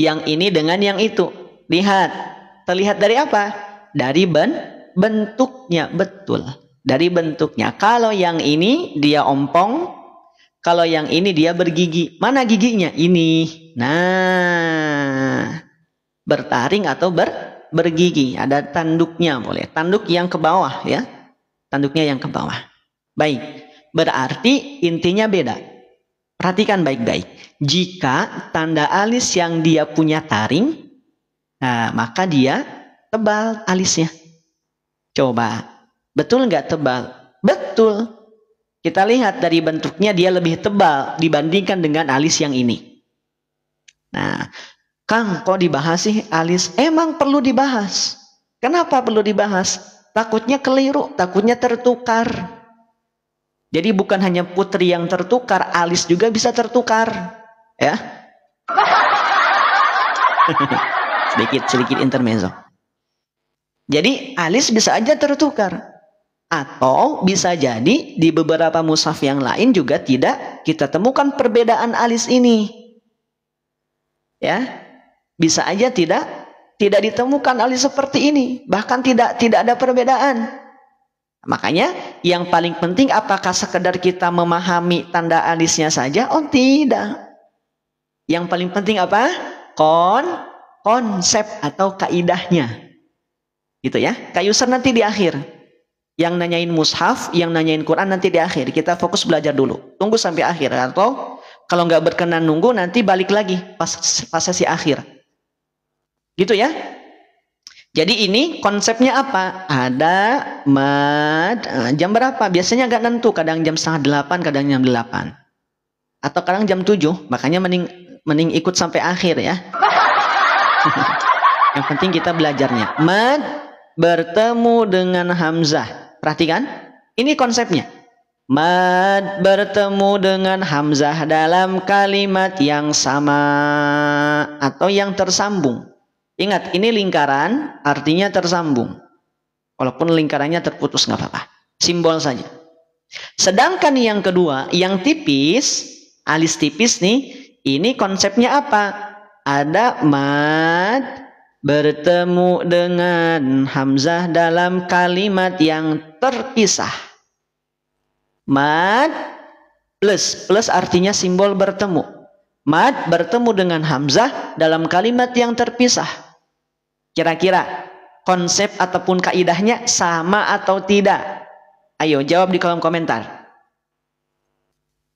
Yang ini dengan yang itu. Lihat. Terlihat dari apa? Dari bentuknya, betul. Dari bentuknya. Kalau yang ini dia ompong, kalau yang ini dia bergigi. Mana giginya? Ini. Nah, bertaring atau bergigi. Ada tanduknya boleh. Tanduk yang ke bawah ya. Tanduknya yang ke bawah. Baik. Berarti intinya beda. Perhatikan baik-baik. Jika tanda alis yang dia punya taring, nah maka dia tebal alisnya. Coba, betul nggak tebal? Betul. Kita lihat dari bentuknya dia lebih tebal dibandingkan dengan alis yang ini. Nah, Kang, kok dibahas sih alis? Emang perlu dibahas. Kenapa perlu dibahas? Takutnya keliru, takutnya tertukar. Jadi bukan hanya putri yang tertukar, alis juga bisa tertukar. Ya. sedikit intermezzo. Jadi alis bisa aja tertukar. Atau bisa jadi di beberapa mushaf yang lain juga tidak kita temukan perbedaan alis ini. Ya. Bisa aja tidak ditemukan alis seperti ini. Bahkan tidak ada perbedaan. Makanya yang paling penting apakah sekedar kita memahami tanda alisnya saja? Oh tidak. Yang paling penting apa? Konsep atau kaidahnya. Gitu ya. Kak Yusar nanti di akhir. Yang nanyain mushaf, yang nanyain Quran nanti di akhir. Kita fokus belajar dulu. Tunggu sampai akhir. Atau kalau nggak berkenan nunggu nanti balik lagi pas sesi akhir. Gitu ya. Jadi ini konsepnya apa? Ada mad, jam berapa? Biasanya agak nentu, kadang jam 7:30, kadang jam 8. Atau kadang jam 7, makanya mending ikut sampai akhir ya. Yang penting kita belajarnya. Mad bertemu dengan hamzah. Perhatikan, ini konsepnya. Mad bertemu dengan hamzah dalam kalimat yang sama atau yang tersambung. Ingat, ini lingkaran, artinya tersambung. Walaupun lingkarannya terputus, nggak apa-apa. Simbol saja. Sedangkan yang kedua, yang tipis, alis tipis nih, ini konsepnya apa? Ada mad bertemu dengan hamzah dalam kalimat yang terpisah. Mad plus artinya simbol bertemu. Mad bertemu dengan hamzah dalam kalimat yang terpisah. Kira-kira konsep ataupun kaidahnya sama atau tidak? Ayo jawab di kolom komentar.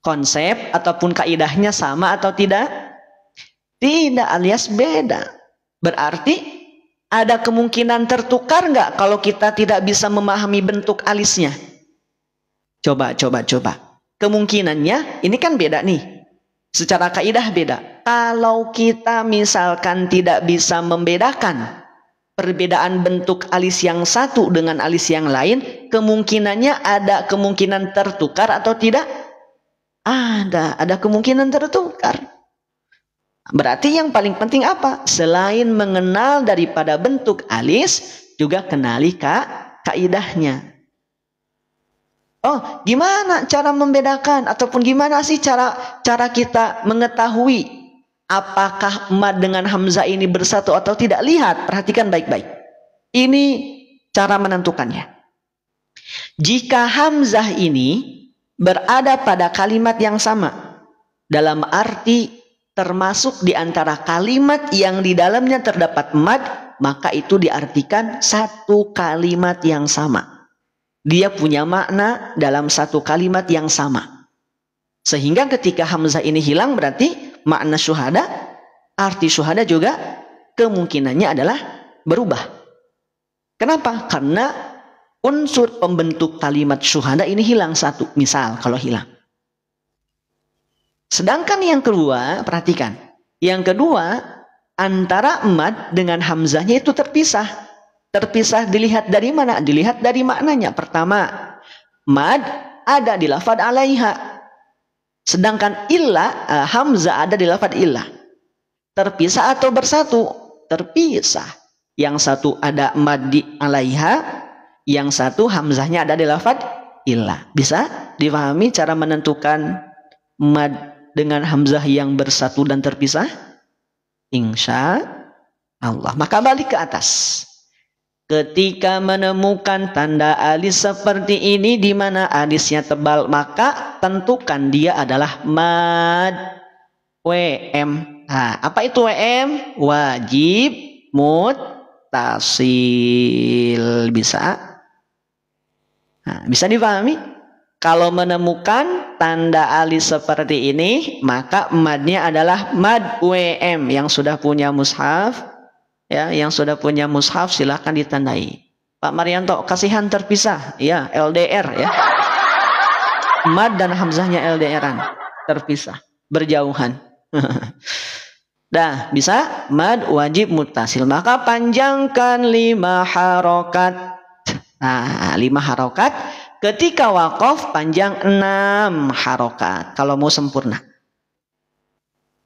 Konsep ataupun kaidahnya sama atau tidak? Tidak, alias beda. Berarti ada kemungkinan tertukar nggak kalau kita tidak bisa memahami bentuk alisnya? Coba. Kemungkinannya ini kan beda nih. Secara kaidah beda. Kalau kita misalkan tidak bisa membedakan perbedaan bentuk alis yang satu dengan alis yang lain, kemungkinannya ada kemungkinan tertukar atau tidak? Ada kemungkinan tertukar. Berarti yang paling penting apa? Selain mengenal daripada bentuk alis, juga kenali kaidahnya. Oh, gimana cara membedakan ataupun gimana sih cara kita mengetahui apakah mad dengan hamzah ini bersatu atau tidak? Lihat, perhatikan baik-baik. Ini cara menentukannya. Jika hamzah ini berada pada kalimat yang sama, dalam arti termasuk di antara kalimat yang di dalamnya terdapat mad, maka itu diartikan satu kalimat yang sama. Dia punya makna dalam satu kalimat yang sama. Sehingga ketika hamzah ini hilang berarti makna syuhada, arti syuhada juga kemungkinannya adalah berubah. Kenapa? Karena unsur pembentuk kalimat syuhada ini hilang satu. Misal kalau hilang. Sedangkan yang kedua, perhatikan. Yang kedua, antara mad dengan hamzahnya itu terpisah. Terpisah dilihat dari mana? Dilihat dari maknanya. Pertama, mad ada di lafad alaiha. Sedangkan illa, hamzah ada di lafad illa. Terpisah atau bersatu? Terpisah. Yang satu ada mad di alaiha, yang satu hamzahnya ada di lafad illa. Bisa dipahami cara menentukan mad dengan hamzah yang bersatu dan terpisah? Insya Allah. Maka balik ke atas. Ketika menemukan tanda alis seperti ini di mana alisnya tebal, maka tentukan dia adalah mad WM. Nah, apa itu WM? Wajib muttasil. Bisa? Nah, bisa dipahami? Kalau menemukan tanda alis seperti ini, maka madnya adalah mad WM. Yang sudah punya mushaf, ya, yang sudah punya mushaf silahkan ditandai. Pak Marianto, kasihan terpisah, ya, LDR ya. Mad dan hamzahnya LDRan, terpisah, berjauhan. Dah, bisa mad wajib muttasil. Maka panjangkan 5 harokat. Nah, 5 harokat. Ketika waqaf panjang 6 harokat. Kalau mau sempurna.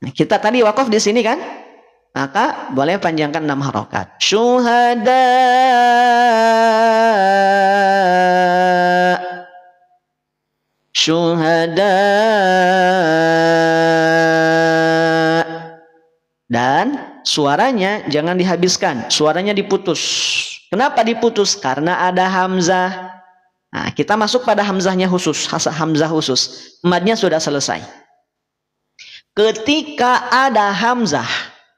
Nah, kita tadi waqaf di sini kan? Maka boleh panjangkan 6 harokat. Syuhada. Syuhada. Dan suaranya jangan dihabiskan. Suaranya diputus. Kenapa diputus? Karena ada hamzah. Nah, kita masuk pada hamzahnya khusus. Hamzah khusus. Madnya sudah selesai. Ketika ada hamzah.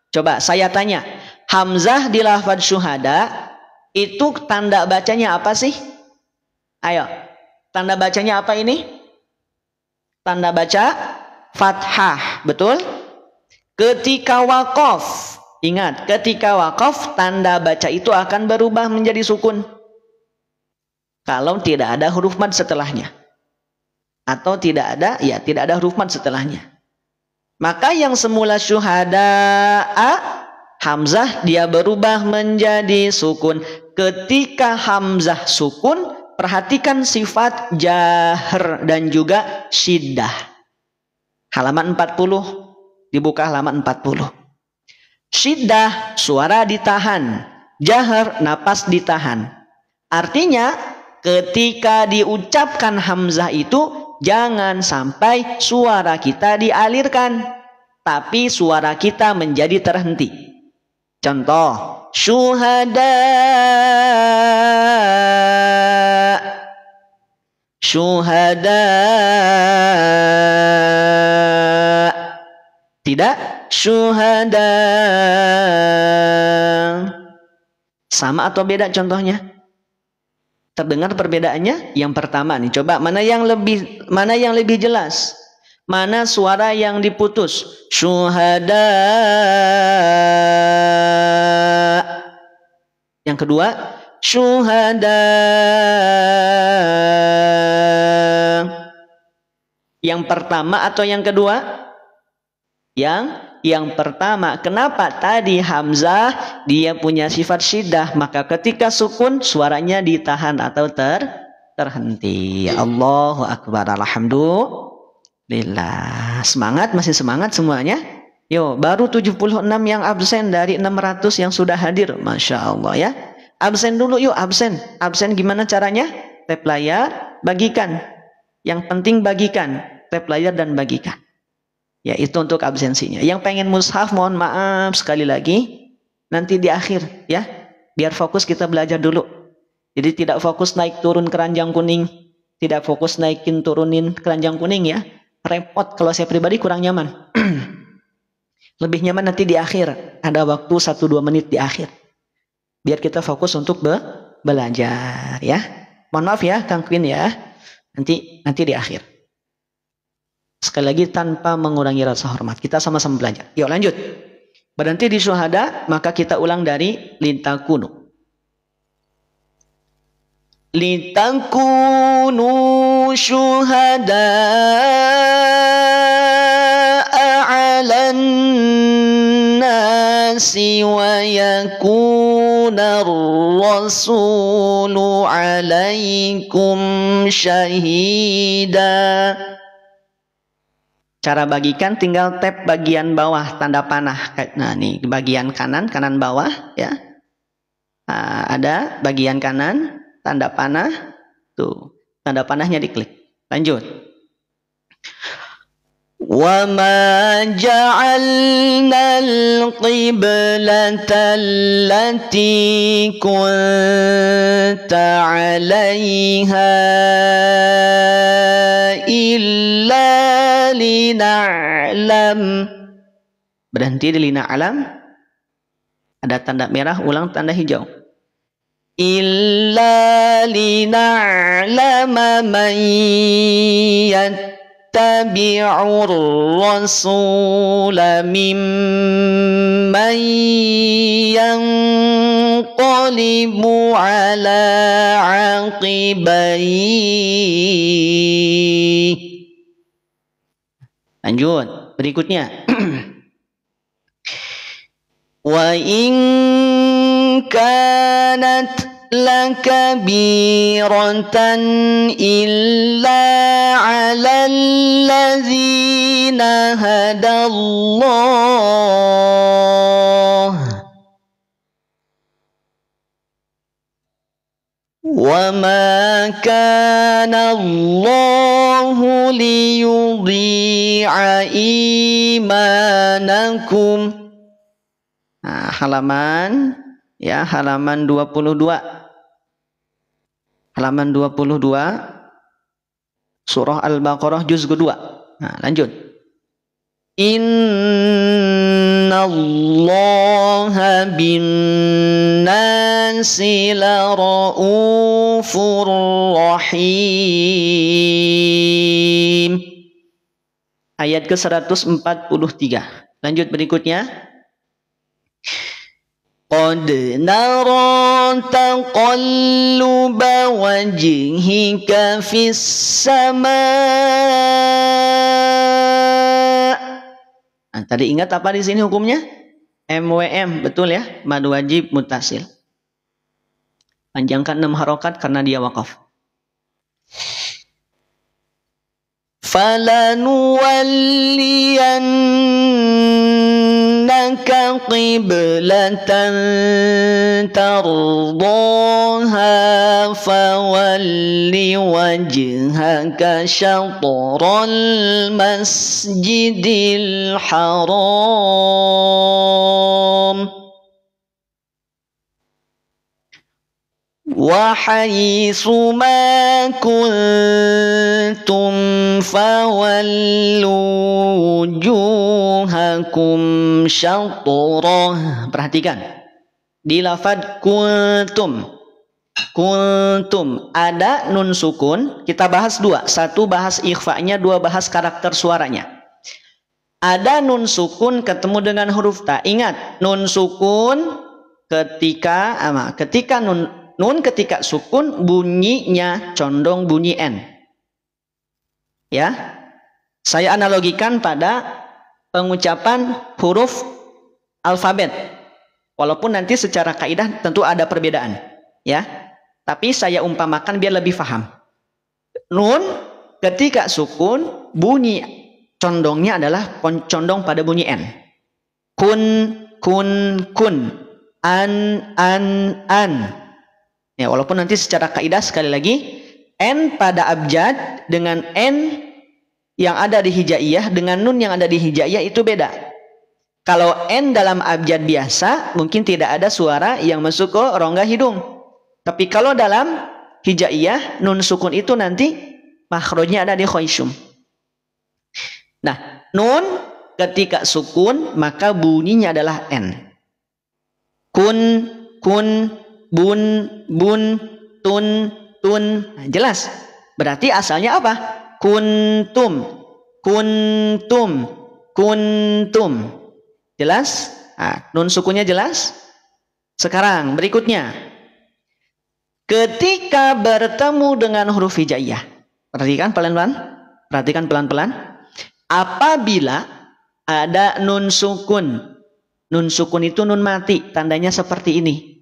Coba saya tanya, hamzah di lafaz syuhada itu tanda bacanya apa sih? Ayo, tanda bacanya apa ini? Tanda baca fathah, betul? Ketika waqaf, Ingat, ketika wakaf tanda baca itu akan berubah menjadi sukun kalau tidak ada huruf mad setelahnya, atau tidak ada huruf mad setelahnya. Maka yang semula syuhada'a hamzah dia berubah menjadi sukun. Ketika hamzah sukun, perhatikan sifat jahr dan juga syiddah. Halaman 40, dibuka halaman 40. Syiddah suara ditahan, jahr napas ditahan. Artinya ketika diucapkan hamzah itu jangan sampai suara kita dialirkan, tapi suara kita menjadi terhenti. Contoh, syuhada, syuhada. Tidak, syuhada. Sama atau beda contohnya? Terdengar perbedaannya? Yang pertama nih, coba mana yang lebih jelas? Mana suara yang diputus? Syuhada. Yang kedua, syuhada. Yang pertama atau yang kedua? Yang pertama. Kenapa? Tadi hamzah dia punya sifat syiddah, maka ketika sukun suaranya ditahan atau terhenti. Allahu akbar, alhamdulillah. Semangat, masih semangat semuanya? Yo, baru 76 yang absen dari 600 yang sudah hadir. Masya Allah ya. Absen dulu yuk, absen. Absen gimana caranya? Tap layar, bagikan. Yang penting bagikan. Tap layar dan bagikan. Ya, itu untuk absensinya. Yang pengen mushaf, mohon maaf sekali lagi. Nanti di akhir ya. Biar fokus kita belajar dulu. Jadi tidak fokus naik turun keranjang kuning. Tidak fokus naikin turunin keranjang kuning ya. Repot, kalau saya pribadi kurang nyaman. Lebih nyaman nanti di akhir. Ada waktu 1-2 menit di akhir. Biar kita fokus untuk belajar ya. Mohon maaf ya Kang Queen ya. Nanti di akhir. Sekali lagi tanpa mengurangi rasa hormat. Kita sama-sama belajar. Yuk lanjut. Berhenti di syuhada, maka kita ulang dari litakunu. Litakunu syuhada a'alan nasi wa yakuna rasulu alaikum syahida. Cara bagikan tinggal tap bagian bawah tanda panah. Nah, nih bagian kanan bawah ya. Nah, ada bagian kanan tanda panah. Tuh, tanda panahnya diklik. Lanjut. Wa ma ja'alna al-qiblata allati kunta 'alaiha illa lina'lam. Berhenti di lina'lam. Ada tanda merah, ulang tanda hijau. Illa lina'lama man yattabi'ur rasula mimman yanqalibu ala aqibaihi. Lanjut, berikutnya. Wa in kanat lakabiratan illa 'alal ladzina hadallah wa ma kana Allahu liyudhi'a imanakum. Nah, halaman 22. Halaman 22 surah Al-Baqarah juz kedua. Nah, lanjut. Innallaha bin-nasi laraufur rahim. Ayat ke-143. Lanjut berikutnya. Qad nara taqalluba wajhika fis sama. Nah, tadi ingat apa di sini hukumnya? MWM, betul ya? Mad wajib mutasil. Panjangkan 6 harokat karena dia wakaf. Falanuwalliyannaka qiblatan tardaha fawalli wajhaka syatral masjidil haram wa haitsu ma kuntum fawallu wujuhakum syatrah. Perhatikan di lafaz kuntum. Kuntum ada nun sukun, kita bahas dua. Satu bahas ikhfa'nya, dua bahas karakter suaranya. Ada nun sukun ketemu dengan huruf ta. Ingat, nun sukun ketika nun ketika sukun bunyinya condong bunyi N. Ya. Saya analogikan pada pengucapan huruf alfabet. Walaupun nanti secara kaidah tentu ada perbedaan, ya. Tapi saya umpamakan biar lebih paham. Nun ketika sukun bunyi condongnya adalah condong pada bunyi N. Kun, kun, kun. An. Ya, walaupun nanti secara kaidah sekali lagi N pada abjad dengan N yang ada di hijaiyah dengan nun yang ada di hijaiyah itu beda. Kalau N dalam abjad biasa mungkin tidak ada suara yang masuk ke rongga hidung. Tapi kalau dalam hijaiyah nun sukun itu nanti makhrajnya ada di khaisyum. Nah, nun ketika sukun maka bunyinya adalah N. Kun, bun, tun. Nah, jelas. Berarti asalnya apa? Kuntum. Jelas? Nah, nun sukunnya jelas? Sekarang berikutnya. Ketika bertemu dengan huruf hijaiyah. Perhatikan pelan-pelan. Apabila ada nun sukun. Nun sukun itu nun mati. Tandanya seperti ini.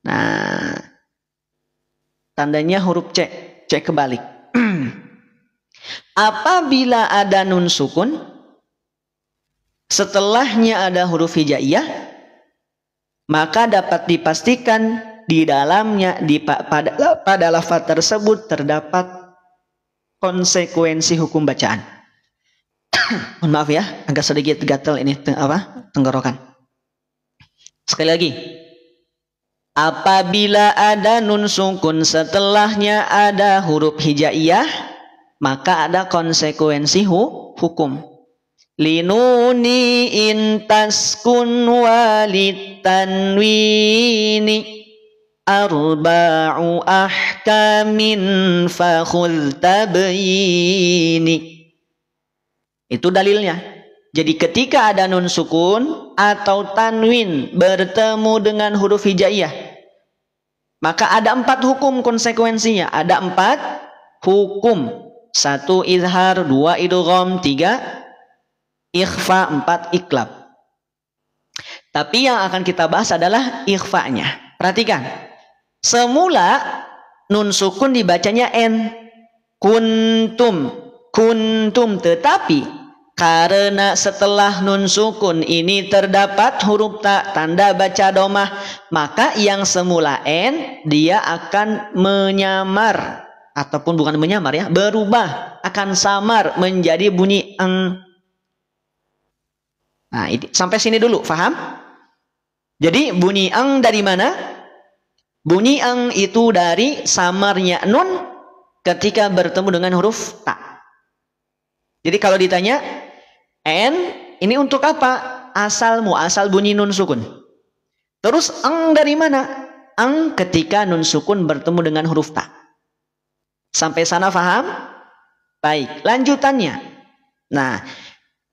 Nah, tandanya huruf C. C kebalik. Apabila ada nun sukun, setelahnya ada huruf hijaiyah, maka dapat dipastikan di dalamnya pada lafaz tersebut terdapat konsekuensi hukum bacaan. Mohon maaf ya, agak sedikit gatal ini tenggorokan. Sekali lagi. Apabila ada nun sukun setelahnya ada huruf hijaiyah, maka ada konsekuensi hukum. Linuni intaskun walitanwini arba'u ahkamin fakhudh tabyini. Itu dalilnya. Jadi ketika ada nun sukun atau tanwin bertemu dengan huruf hijaiyah, maka ada 4 hukum konsekuensinya. Ada 4 hukum. 1 izhar, 2 idgham, 3 ikhfa, 4 iklab. Tapi yang akan kita bahas adalah ikhfa'nya. Perhatikan. Semula nun sukun dibacanya N. Kuntum. Tetapi karena setelah nun sukun ini terdapat huruf ta, tanda baca domah, maka yang semula N dia akan menyamar, ataupun bukan menyamar ya, berubah, akan samar menjadi bunyi eng. Nah, sampai sini dulu, paham? Jadi bunyi eng dari mana? Bunyi eng itu dari samarnya nun ketika bertemu dengan huruf ta. Jadi kalau ditanya N ini untuk apa? Asal bunyi nun sukun. Terus eng dari mana? Eng ketika nun sukun bertemu dengan huruf ta. Sampai sana paham? Baik, lanjutannya. Nah,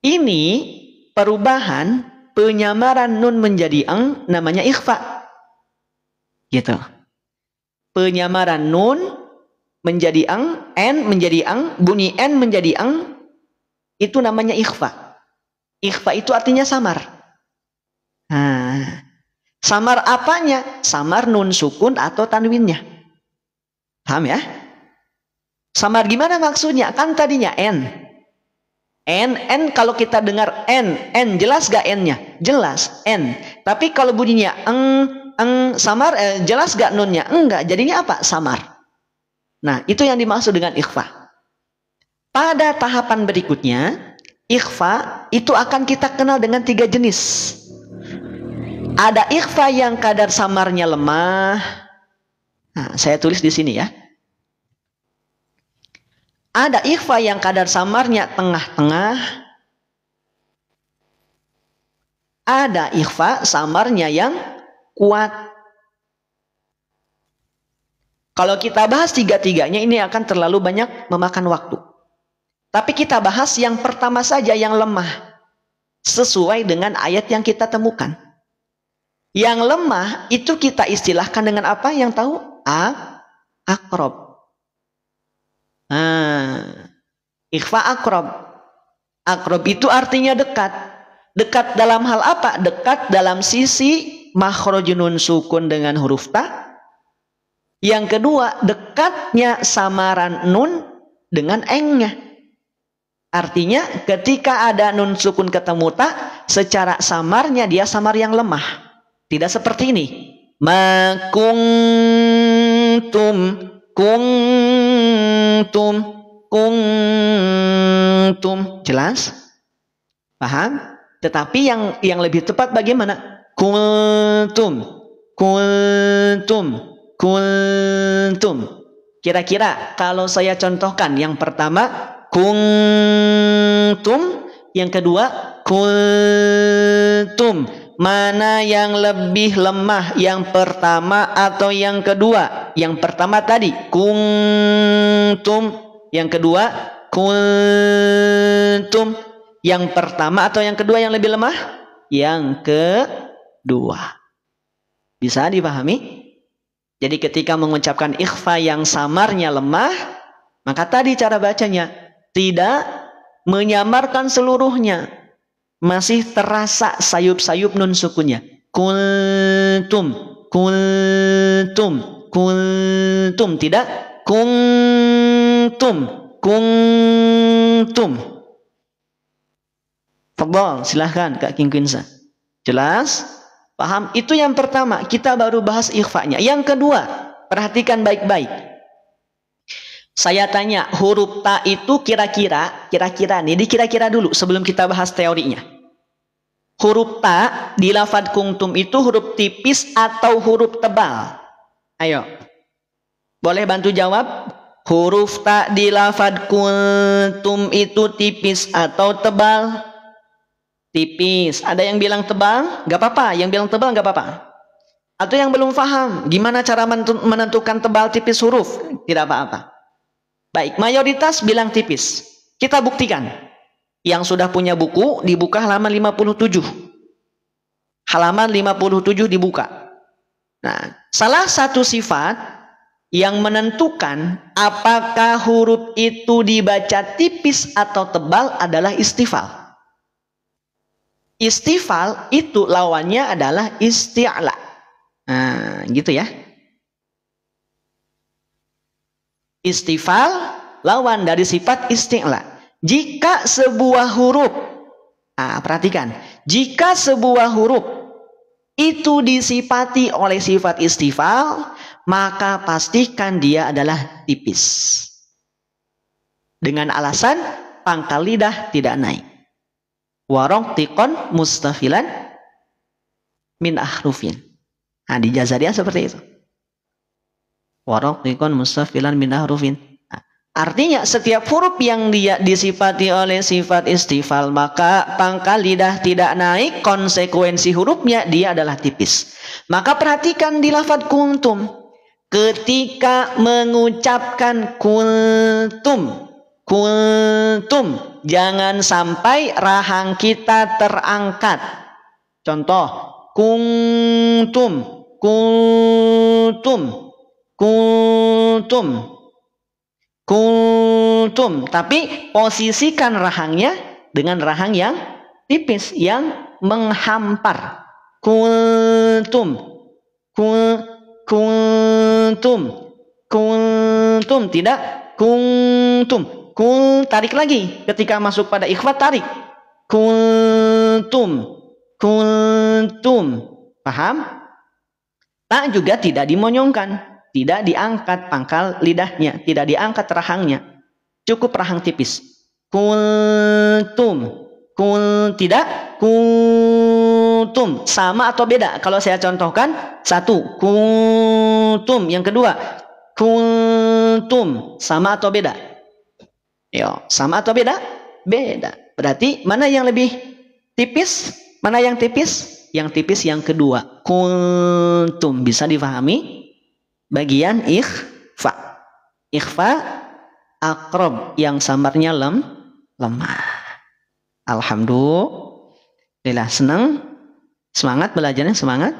ini perubahan penyamaran nun menjadi eng namanya ikhfa. Gitu. Penyamaran nun menjadi eng, n menjadi eng, bunyi n menjadi eng, itu namanya ikhfa. Ikhfa itu artinya samar. Nah, samar apanya? Samar nun sukun atau tanwinnya. Paham ya? Samar gimana maksudnya? Kan tadinya n. N kalau kita dengar n jelas gak n-nya? Jelas, n. Tapi kalau bunyinya samar, jelas gak nunnya? Enggak, jadinya apa? Samar. Nah, itu yang dimaksud dengan ikhfa. Pada tahapan berikutnya, ikhfa itu akan kita kenal dengan 3 jenis. Ada ikhfa yang kadar samarnya lemah. Nah, saya tulis di sini ya. Ada ikhfa yang kadar samarnya tengah-tengah. Ada ikhfa samarnya yang kuat. Kalau kita bahas 3-tiganya ini akan terlalu banyak memakan waktu. Tapi kita bahas yang pertama saja yang lemah. Sesuai dengan ayat yang kita temukan. Yang lemah itu kita istilahkan dengan apa? Yang tahu? Akrob. Ikhfa akrob. Akrob itu artinya dekat. Dekat dalam hal apa? Dekat dalam sisi makhraj nun sukun dengan huruf ta. Yang kedua, dekatnya samaran nun dengan engnya. Artinya ketika ada nun sukun ketemu ta, secara samarnya dia samar yang lemah. Tidak seperti ini. Ma kuntum jelas? Paham? Tetapi yang lebih tepat bagaimana? Kuntum. Kira-kira kalau saya contohkan yang pertama kuntum, yang kedua kuntum. Mana yang lebih lemah, yang pertama atau yang kedua? Yang pertama tadi kuntum, yang kedua kuntum. Yang pertama atau yang kedua yang lebih lemah? Yang kedua. Bisa dipahami? Jadi ketika mengucapkan ikhfa yang samarnya lemah, maka tadi cara bacanya tidak menyamarkan seluruhnya. Masih terasa sayup-sayup nun sukunnya. Kuntum. Tidak kuntum. Fadhal, silahkan Kak King Quinsa. Jelas? Paham? Itu yang pertama. Kita baru bahas ikhfanya. Yang kedua, perhatikan baik-baik. Saya tanya, huruf ta itu kira-kira nih, dikira-kira dulu sebelum kita bahas teorinya. Huruf ta di lafadz kuntum itu huruf tipis atau huruf tebal? Ayo. Boleh bantu jawab? Huruf ta di lafadz kuntum itu tipis atau tebal? Tipis. Ada yang bilang tebal? Gak apa-apa. Yang bilang tebal gak apa-apa. Atau yang belum paham, gimana cara menentukan tebal tipis huruf? Tidak apa-apa. Baik, mayoritas bilang tipis. Kita buktikan. Yang sudah punya buku, dibuka halaman 57. Halaman 57 dibuka. Nah, salah satu sifat yang menentukan apakah huruf itu dibaca tipis atau tebal adalah istifal. Istifal itu lawannya adalah isti'la. Nah, gitu ya. Istifal lawan dari sifat isti'la. Jika sebuah huruf, perhatikan, jika sebuah huruf itu disifati oleh sifat istifal, maka pastikan dia adalah tipis. Dengan alasan pangkal lidah tidak naik. Warongtikon mustafilan min ahrufin. Nah, di Jazariyah seperti itu. Warongtikon mustafilan min ahrufin. Artinya setiap huruf yang dia disifati oleh sifat istifal, maka pangkal lidah tidak naik, konsekuensi hurufnya dia adalah tipis. Maka perhatikan di lafadz kuntum. Ketika mengucapkan kuntum, jangan sampai rahang kita terangkat. Contoh, kuntum, kuntum, kuntum, kuntum. Tapi posisikan rahangnya dengan rahang yang tipis, yang menghampar. Kuntum, kuntum, kuntum. Tidak, kuntum. Tarik lagi. Ketika masuk pada ikhfa, tarik. Kuntum, kuntum. Paham? Tak juga tidak dimonyongkan, tidak diangkat pangkal lidahnya, tidak diangkat rahangnya, cukup rahang tipis. Kuntum, tidak, kuntum. Sama atau beda? Kalau saya contohkan, satu, kuntum. Yang kedua, kuntum. Sama atau beda? Yo, sama atau beda? Beda. Berarti mana yang lebih tipis? Mana yang tipis? Yang tipis yang kedua, kuntum. Bisa difahami? Bagian ikhfa. Ikhfa aqrab, yang samarnya lemah. Alhamdulillah, senang? Semangat belajarnya, semangat?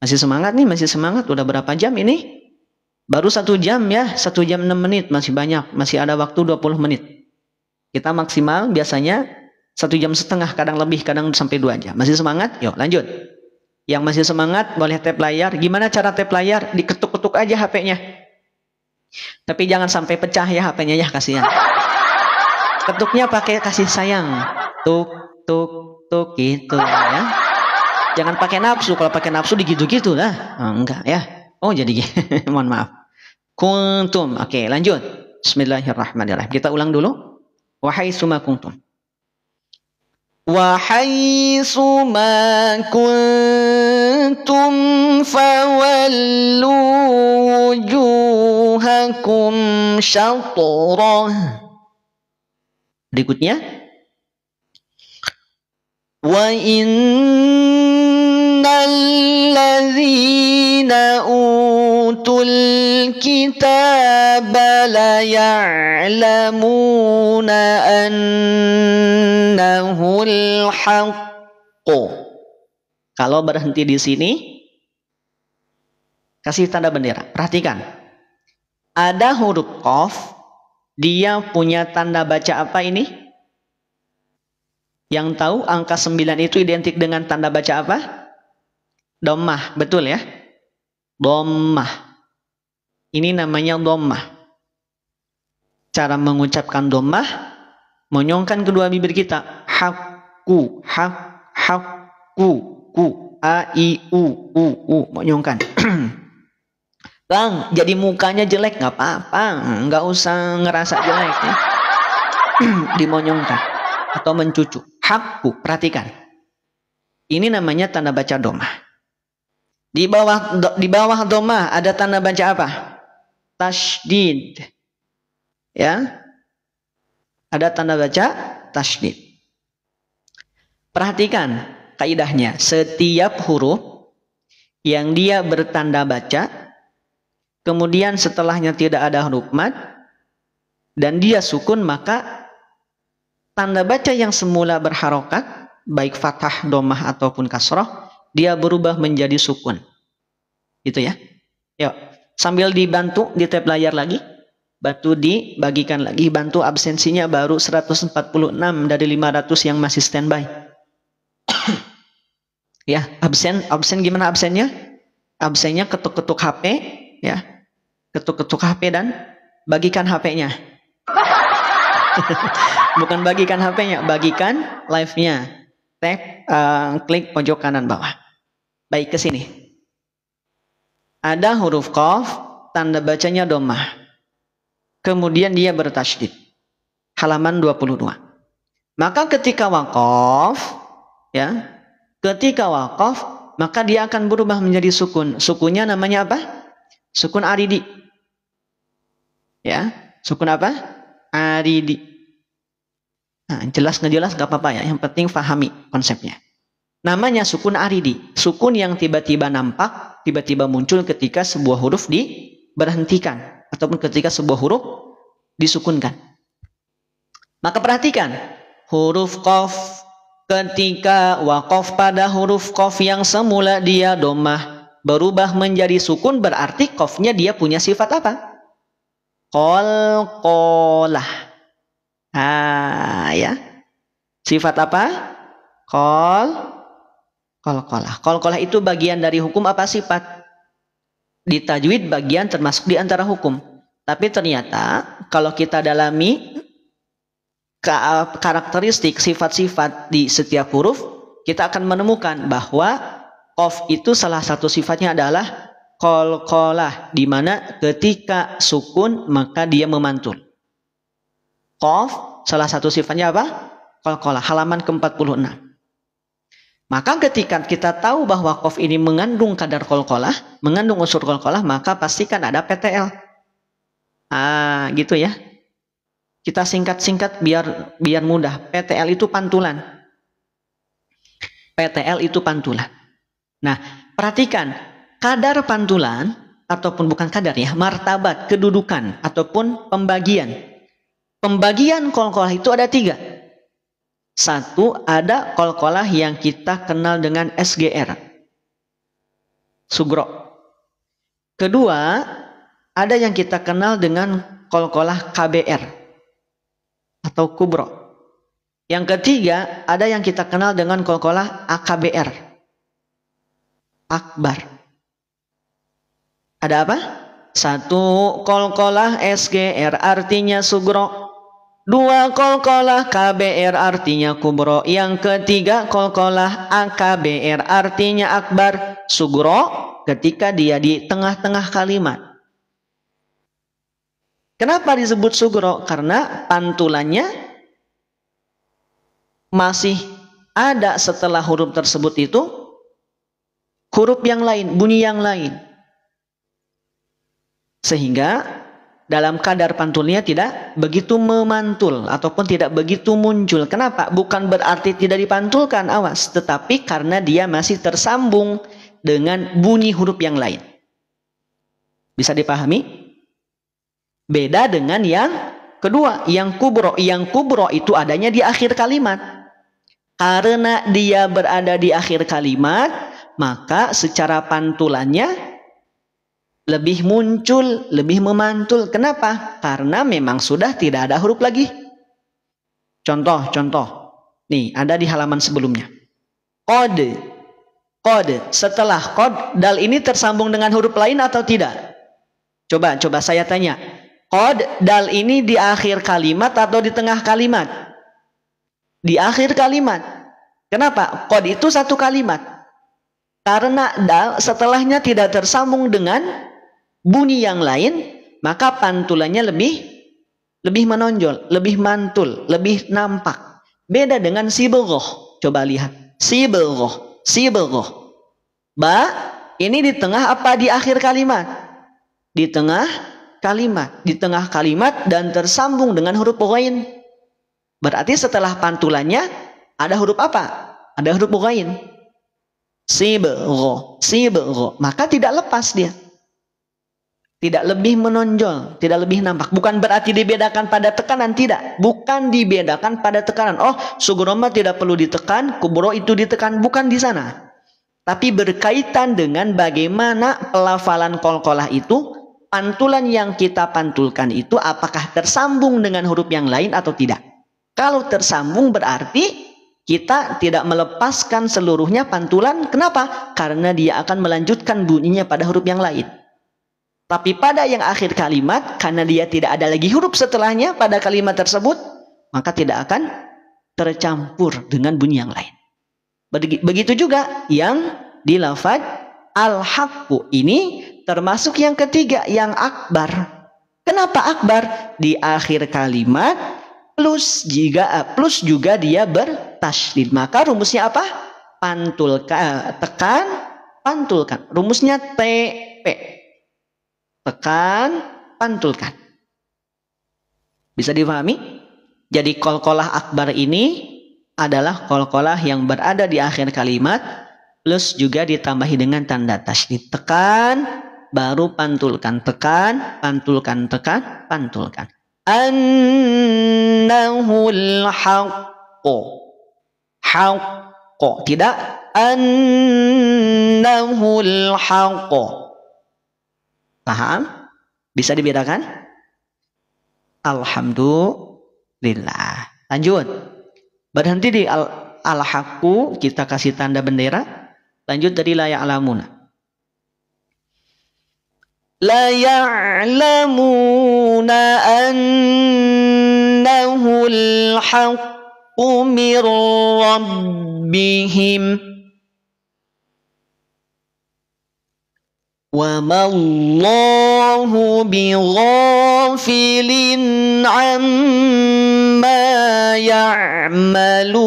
Masih semangat nih, masih semangat. Udah berapa jam ini? Baru 1 jam ya, 1 jam 6 menit. Masih banyak, masih ada waktu 20 menit. Kita maksimal biasanya 1,5 jam, kadang lebih, kadang sampai 2 jam. Masih semangat? Yuk lanjut. Yang masih semangat boleh tap layar. Gimana cara tap layar? Diketuk-ketuk aja HP-nya. Tapi jangan sampai pecah ya HP-nya ya, kasihan. Ketuknya pakai kasih sayang. Tuk, tuk, tuk gitu ya. Jangan pakai nafsu. Kalau pakai nafsu digitu-gitu lah. Oh, enggak ya. Oh jadi mohon maaf. Kuntum. Oke, lanjut. Bismillahirrahmanirrahim. Kita ulang dulu. Wahai suma kuntum. Wahai suma kuntum fawallu wujuhakum syatrah. Berikutnya, wa innal ladzina utul kitaba la ya'lamuna annahul haqqu. Kalau berhenti di sini, kasih tanda bendera. Perhatikan. Ada huruf qaf, dia punya tanda baca apa ini? Yang tahu angka 9 itu identik dengan tanda baca apa? Dhammah, betul ya? Dhammah. Ini namanya dhammah. Cara mengucapkan dhammah, monyongkan kedua bibir kita. Haqqu, haqqu, ku, a, i, u, monyongkan. Bang, jadi mukanya jelek, nggak apa-apa, nggak usah ngerasa jelek ya. Dimonyongkan atau mencucu. Haqqu, perhatikan. Ini namanya tanda baca dhammah. Di bawah dhammah ada tanda baca apa? Tasydid. Ya. Ada tanda baca tasydid. Perhatikan kaidahnya. Setiap huruf yang dia bertanda baca, kemudian setelahnya tidak ada huruf mad, dan dia sukun, maka tanda baca yang semula berharokat, baik fathah, dhammah ataupun kasroh, dia berubah menjadi sukun. Gitu ya. Yuk, sambil dibantu di tab layar lagi, bantu dibagikan lagi, bantu absensinya baru 146 dari 500 yang masih standby. Ya, absen gimana absennya? Absennya ketuk-ketuk HP, ya. Ketuk-ketuk HP dan bagikan HP-nya. Bukan bagikan HP-nya, bagikan live-nya. Tap, klik pojok kanan bawah. Baik, ke sini. Ada huruf qaf, tanda bacanya dhammah. Kemudian dia bertasydid. Halaman 22. Maka ketika waqaf, ya, ketika waqaf, maka dia akan berubah menjadi sukun. Sukunnya namanya apa? Sukun aridi. Ya, sukun apa? Aridi. Nah, jelas ngejelas gak apa-apa ya. Yang penting fahami konsepnya. Namanya sukun aridi. Sukun yang tiba-tiba nampak, tiba-tiba muncul ketika sebuah huruf diberhentikan. Ataupun ketika sebuah huruf disukunkan. Maka perhatikan. Huruf qaf Ketika waqaf pada huruf qaf yang semula dia domah berubah menjadi sukun, berarti qafnya dia punya sifat apa? Qalqalah. Ya. Sifat apa? Qalqalah. Qalqalah itu bagian dari hukum apa sifat? Di tajwid bagian termasuk di antara hukum. Tapi ternyata kalau kita dalami karakteristik sifat-sifat di setiap huruf, kita akan menemukan bahwa qaf itu salah satu sifatnya adalah qalqalah, di mana ketika sukun maka dia memantul. Qaf salah satu sifatnya apa? Qalqalah. Halaman ke-46. Maka ketika kita tahu bahwa qaf ini mengandung kadar qalqalah, mengandung unsur qalqalah, maka pastikan ada PTL. Gitu ya. Kita singkat-singkat biar mudah. PTL itu pantulan. PTL itu pantulan. Nah, perhatikan kadar pantulan ataupun bukan kadar ya, martabat, kedudukan ataupun pembagian. Pembagian qalqalah itu ada 3. 1, ada qalqalah yang kita kenal dengan SGR. Sugro. Kedua, ada yang kita kenal dengan qalqalah KBR atau kubro. Yang ketiga, ada yang kita kenal dengan qalqalah AKBR. Akbar. Ada apa? 1, qalqalah SGR artinya sugro. 2, qalqalah KBR artinya kubro. Yang ketiga, qalqalah AKBR artinya akbar. Sugro ketika dia di tengah-tengah kalimat. Kenapa disebut sugro? Karena pantulannya masih ada setelah huruf tersebut itu huruf yang lain, bunyi yang lain. Sehingga dalam kadar pantulnya tidak begitu memantul ataupun tidak begitu muncul. Kenapa? Bukan berarti tidak dipantulkan, awas. Tetapi karena dia masih tersambung dengan bunyi huruf yang lain. Bisa dipahami? Beda dengan yang kedua, yang kubro. Yang kubro itu adanya di akhir kalimat. Karena dia berada di akhir kalimat, maka secara pantulannya lebih muncul, lebih memantul. Kenapa? Karena memang sudah tidak ada huruf lagi. Contoh. Nih, ada di halaman sebelumnya. Qad. Setelah qad, dal ini tersambung dengan huruf lain atau tidak? Coba saya tanya. Qad, dal ini di akhir kalimat atau di tengah kalimat? Di akhir kalimat. Kenapa? Qad itu satu kalimat. Karena dal setelahnya tidak tersambung dengan bunyi yang lain, maka pantulannya lebih menonjol, lebih mantul, lebih nampak. Beda dengan sibghah. Coba lihat. Sibghah. Ba, ini di tengah apa di akhir kalimat? Di tengah kalimat dan tersambung dengan huruf ghain. Berarti setelah pantulannya ada huruf apa? Ada huruf ghain. Sibghah. Maka tidak lepas dia. Tidak lebih menonjol, tidak lebih nampak. Bukan berarti dibedakan pada tekanan, tidak. Bukan dibedakan pada tekanan. Oh, sugro tidak perlu ditekan, kubro itu ditekan, bukan di sana. Tapi berkaitan dengan bagaimana pelafalan qalqalah itu, pantulan yang kita pantulkan itu apakah tersambung dengan huruf yang lain atau tidak. Kalau tersambung berarti kita tidak melepaskan seluruhnya pantulan. Kenapa? Karena dia akan melanjutkan bunyinya pada huruf yang lain. Tapi pada yang akhir kalimat, karena dia tidak ada lagi huruf setelahnya pada kalimat tersebut, maka tidak akan tercampur dengan bunyi yang lain. Begitu juga yang di lafaz al-haqqu ini termasuk yang ketiga, yang akbar. Kenapa akbar? Di akhir kalimat plus juga dia bertasydid. Maka rumusnya apa? Tekan, pantulkan. Rumusnya TP. Tekan, pantulkan. Bisa dipahami? Jadi qalqalah akbar ini adalah qalqalah yang berada di akhir kalimat plus juga ditambahi dengan tanda tasydid. Tekan, baru pantulkan. Tekan, pantulkan, tekan, pantulkan. Annahul haqqu. haqqo, tidak annahul haqqo. Paham? Bisa dibedakan? Alhamdulillah. Lanjut. Berhenti di al-haqqu, kita kasih tanda bendera. Lanjut dari la ya'lamuna. La ya'lamuna annahul haqqu mir rabbihim. Wa mallahu bighafilin amma ya'malun.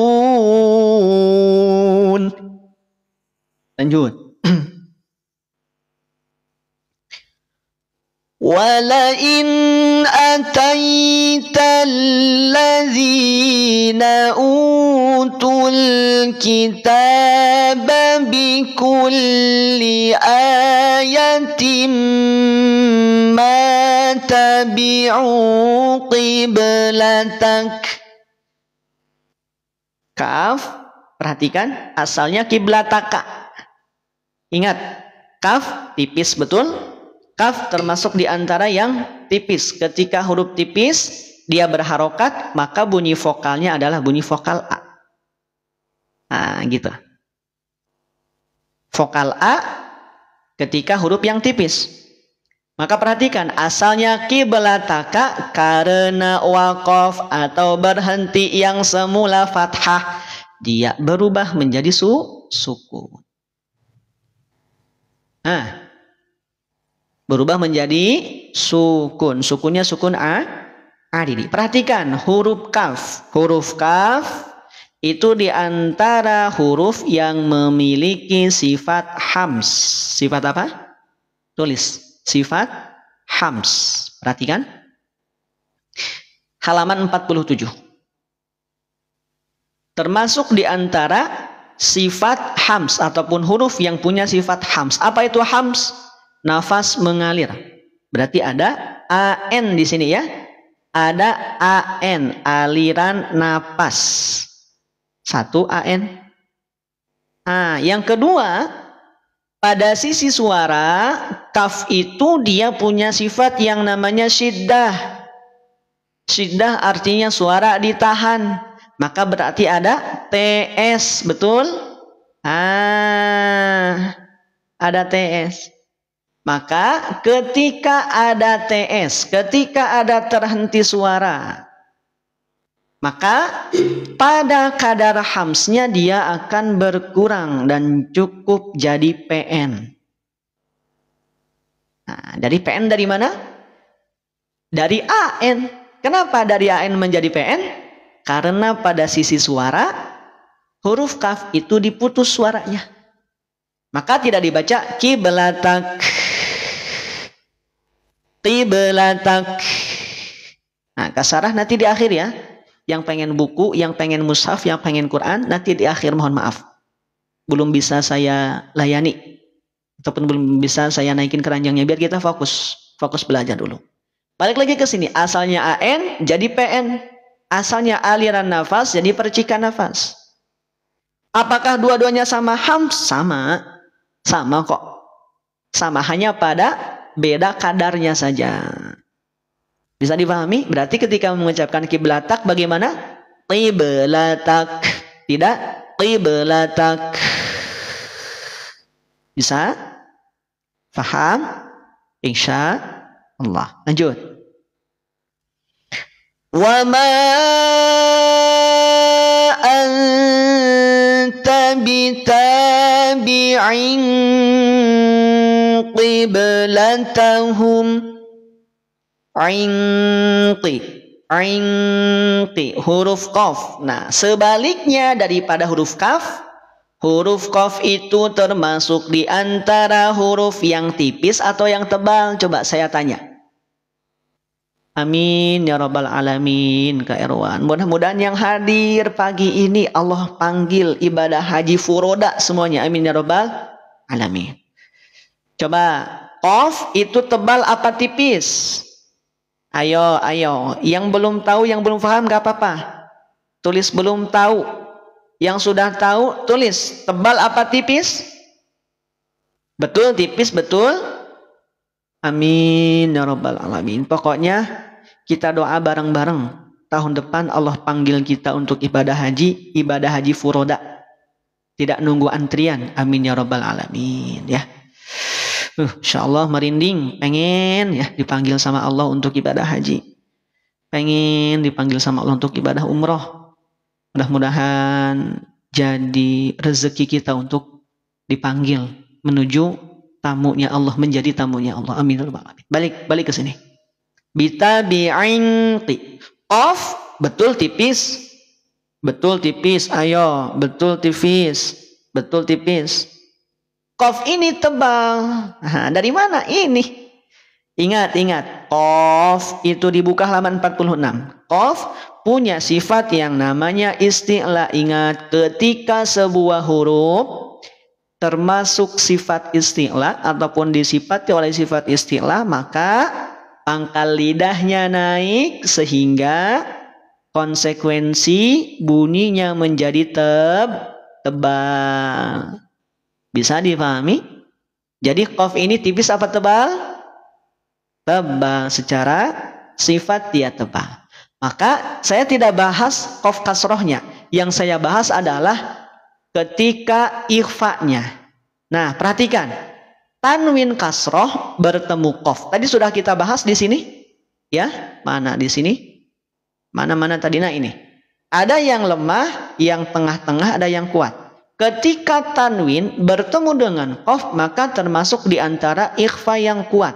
Lanjut. Walain ataita allazina utul kitaba bikulli ayatin ma tabi'u qiblatak. Kaf, perhatikan asalnya kiblataka. Ingat, kaf tipis betul. Kaf termasuk di antara yang tipis. Ketika huruf tipis dia berharokat, maka bunyi vokalnya adalah bunyi vokal A. Nah, gitu. Vokal A ketika huruf yang tipis. Maka perhatikan, asalnya qiblataka karena waqaf atau berhenti yang semula fathah, dia berubah menjadi sukun. Nah, berubah menjadi sukun. Sukunnya sukun adidi. Perhatikan huruf kaf. Huruf kaf itu diantara huruf yang memiliki sifat hams. Sifat apa? Tulis. Sifat hams. Perhatikan. Halaman 47. Termasuk diantara sifat hams ataupun huruf yang punya sifat hams. Apa itu hams? Nafas mengalir. Berarti ada AN di sini ya. Ada AN, aliran napas. Satu AN. Nah, yang kedua, pada sisi suara, kaf itu dia punya sifat yang namanya syiddah. Syiddah artinya suara ditahan. Maka berarti ada TS, betul? Ada TS. Maka ketika ada TS, ketika ada terhenti suara, maka pada kadar hamsnya dia akan berkurang dan cukup jadi PN. Nah, dari PN dari mana? Dari AN. Kenapa dari AN menjadi PN? Karena pada sisi suara, huruf kaf itu diputus suaranya. Maka tidak dibaca qiblatak. Qiblatak. Nah, kasarah nanti di akhir ya. Yang pengen buku, yang pengen mushaf, yang pengen Quran, nanti di akhir, mohon maaf. Belum bisa saya layani. Ataupun belum bisa saya naikin keranjangnya. Biar kita fokus belajar dulu. Balik lagi ke sini. Asalnya AN jadi PN. Asalnya aliran nafas jadi percikan nafas. Apakah dua-duanya sama hams? Sama. Sama kok. Sama, hanya pada beda kadarnya saja. Bisa dipahami? Berarti ketika mengucapkan qiblatak bagaimana? Qiblatak. Tidak qiblatak. Bisa? Faham? Insya Allah. Lanjut. Wa ma anta bitabi'in qiblatahum. Inti huruf qaf. Nah, sebaliknya daripada huruf kaf itu termasuk di antara huruf yang tipis atau yang tebal. Coba saya tanya. Amin ya rabbal alamin, Kak Erwan. Mudah-mudahan yang hadir pagi ini Allah panggil ibadah haji furoda semuanya. Amin ya rabbal alamin. Coba, qaf itu tebal apa tipis? Ayo. Yang belum tahu, yang belum paham gak apa-apa. Tulis belum tahu. Yang sudah tahu tulis, tebal apa tipis? Betul, tipis, betul. Amin ya rabbal alamin. Pokoknya kita doa bareng-bareng. Tahun depan Allah panggil kita untuk ibadah haji furoda. Tidak nunggu antrian. Amin ya rabbal alamin ya. Insyaallah merinding, pengen ya dipanggil sama Allah untuk ibadah haji. Pengen dipanggil sama Allah untuk ibadah umroh. Mudah-mudahan jadi rezeki kita untuk dipanggil menuju tamunya Allah, menjadi tamunya Allah. Amin. Balik ke sini. Bitabi'inti. Of, betul tipis. Betul tipis. Ayo, betul tipis. Betul tipis. Qaf ini tebal. Nah, dari mana ini? Ingat. Qaf itu dibuka halaman 46. Qaf punya sifat yang namanya isti'la. Ingat, ketika sebuah huruf termasuk sifat isti'la ataupun disifati oleh sifat isti'la, maka pangkal lidahnya naik sehingga konsekuensi bunyinya menjadi tebal. Bisa dipahami? Jadi qaf ini tipis apa tebal? Tebal, secara sifat dia tebal. Maka saya tidak bahas qaf kasrohnya. Yang saya bahas adalah ketika ikhfa'nya. Nah, perhatikan. Tanwin kasroh bertemu qaf. Tadi sudah kita bahas di sini. Ya, mana di sini? Mana tadi? Nah, ini. Ada yang lemah, yang tengah-tengah, ada yang kuat. Ketika tanwin bertemu dengan qaf, maka termasuk di antara ikhfa yang kuat.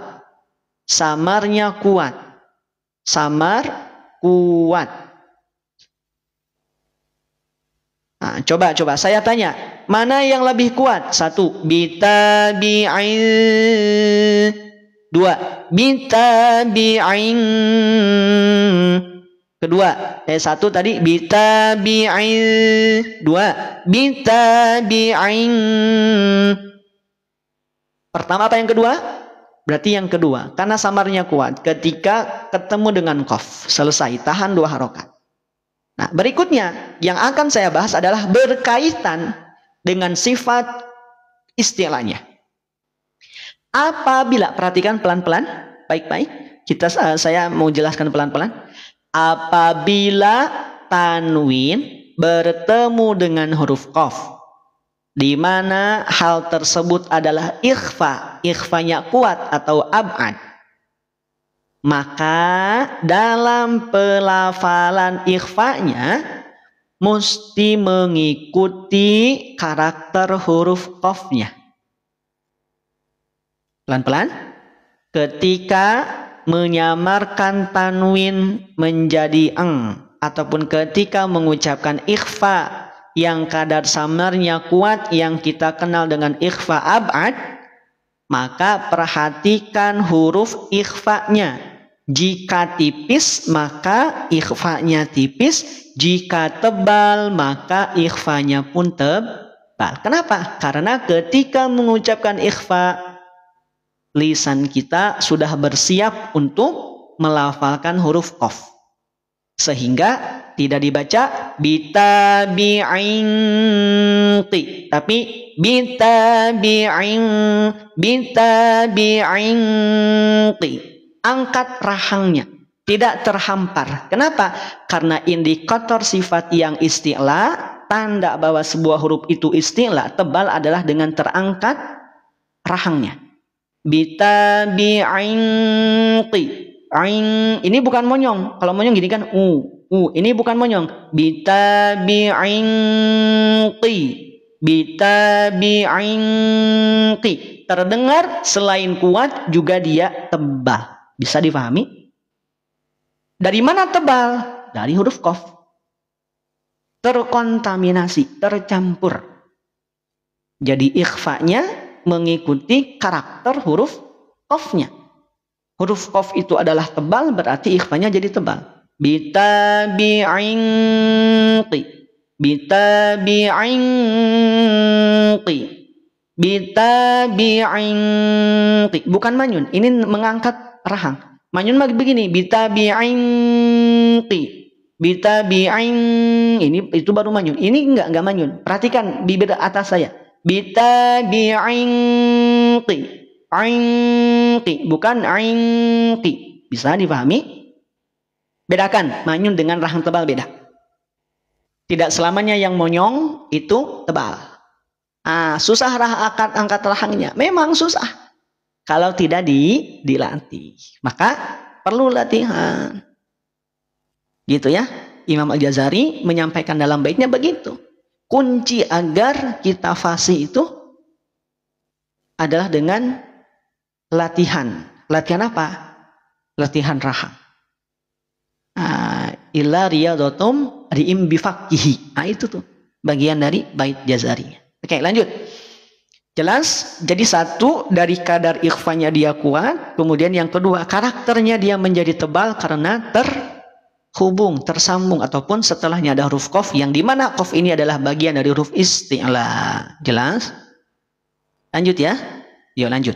Samarnya kuat. Samar kuat. Nah, coba saya tanya, mana yang lebih kuat? 1, bitabi'in. 2, bitabi'in. Kedua, 1 tadi bitabi'in. 2, bitabi'in. Pertama apa yang kedua? Berarti yang kedua, karena samarnya kuat ketika ketemu dengan qaf. Selesai, tahan 2 harokat. Nah, berikutnya yang akan saya bahas adalah berkaitan dengan sifat istilahnya. Apabila, perhatikan pelan-pelan, baik-baik. Saya mau jelaskan pelan-pelan. Apabila tanwin bertemu dengan huruf qaf, di mana hal tersebut adalah ikhfanya kuat atau ab'ad, maka dalam pelafalan ikhfanya mesti mengikuti karakter huruf qafnya. Pelan-pelan. Ketika menyamarkan tanwin menjadi eng, ataupun ketika mengucapkan ikhfa yang kadar samarnya kuat, yang kita kenal dengan ikhfa ab'ad, maka perhatikan huruf ikhfanya. Jika tipis, maka ikhfanya tipis. Jika tebal, maka ikhfanya pun tebal. Kenapa? Karena ketika mengucapkan ikhfa, lisan kita sudah bersiap untuk melafalkan huruf qaf. Sehingga tidak dibaca bitabi'inti, tapi bitabi'inti. Angkat rahangnya, tidak terhampar. Kenapa? Karena indikator sifat yang isti'la, tanda bahwa sebuah huruf itu isti'la, tebal, adalah dengan terangkat rahangnya. Bitabi'inti. Ini bukan monyong. Kalau monyong gini kan ini bukan monyong. Bitabi'inti. Bitabi'inti. Terdengar selain kuat juga dia tebal. Bisa dipahami? Dari mana tebal? Dari huruf qaf. Terkontaminasi, tercampur. Jadi ikhfanya mengikuti karakter huruf qafnya. Huruf qaf itu adalah tebal, berarti ikhfanya jadi tebal. Bitabi'inti. Bitabi'inti. Bitabi'inti. Bukan manyun, ini mengangkat rahang. Manyun begini, bitabi'inti. Bitabi'in. Ini itu baru manyun. Ini enggak manyun. Perhatikan bibir atas saya. Bitabi'inqi. Ainqi, bukan ainqi. Bisa dipahami? Bedakan manyun dengan rahang tebal beda. Tidak selamanya yang monyong itu tebal. Susah angkat rahangnya. Memang susah. Kalau tidak dilatih. Maka perlu latihan. Gitu ya. Imam Al-Jazari menyampaikan dalam baitnya begitu. Kunci agar kita fasih itu adalah dengan latihan. Latihan apa? Latihan rahang. Illa riyadatum ri'im bifaqihi. Itu tuh bagian dari bait Jazarinya. Oke, lanjut. Jelas? Jadi satu, dari kadar ikhfanya dia kuat. Kemudian yang kedua, karakternya dia menjadi tebal karena terhubung, tersambung, ataupun setelahnya ada huruf qaf, yang dimana qaf ini adalah bagian dari huruf isti'la. Jelas? Lanjut ya. Yuk lanjut.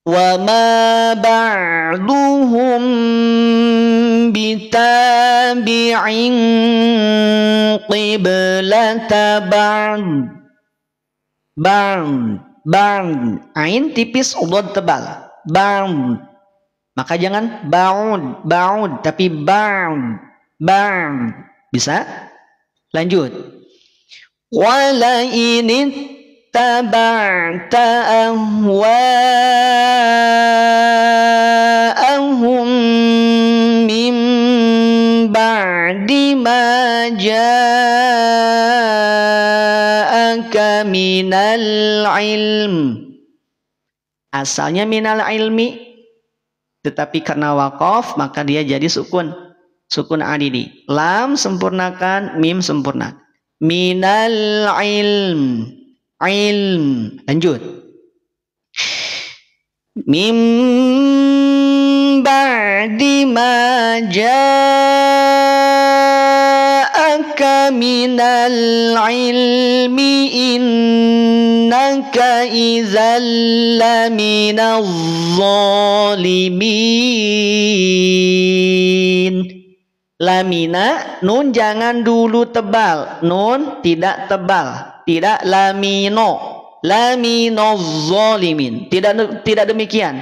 Wa ma ba'duhum bitabi'in qiblata ba'd. Ain tipis, udhad tebal. Ba'd. Maka jangan ba'ud, tapi ba'd. Bisa? Lanjut. Wala ini taba'ta ahwa'ahum min ba'di ma ja'aka minal ilm. Asalnya minal ilmi, tetapi karena waqaf maka dia jadi sukun adidi. Lam sempurnakan, mim sempurnakan. Minal ilm. Lanjut. Mim ba'di ma ja'aka minal ilmi innaka idzal laminaz zalimin. Lamina, nun jangan dulu tebal. Nun tidak tebal. Tidak lamino zalimin. Tidak demikian.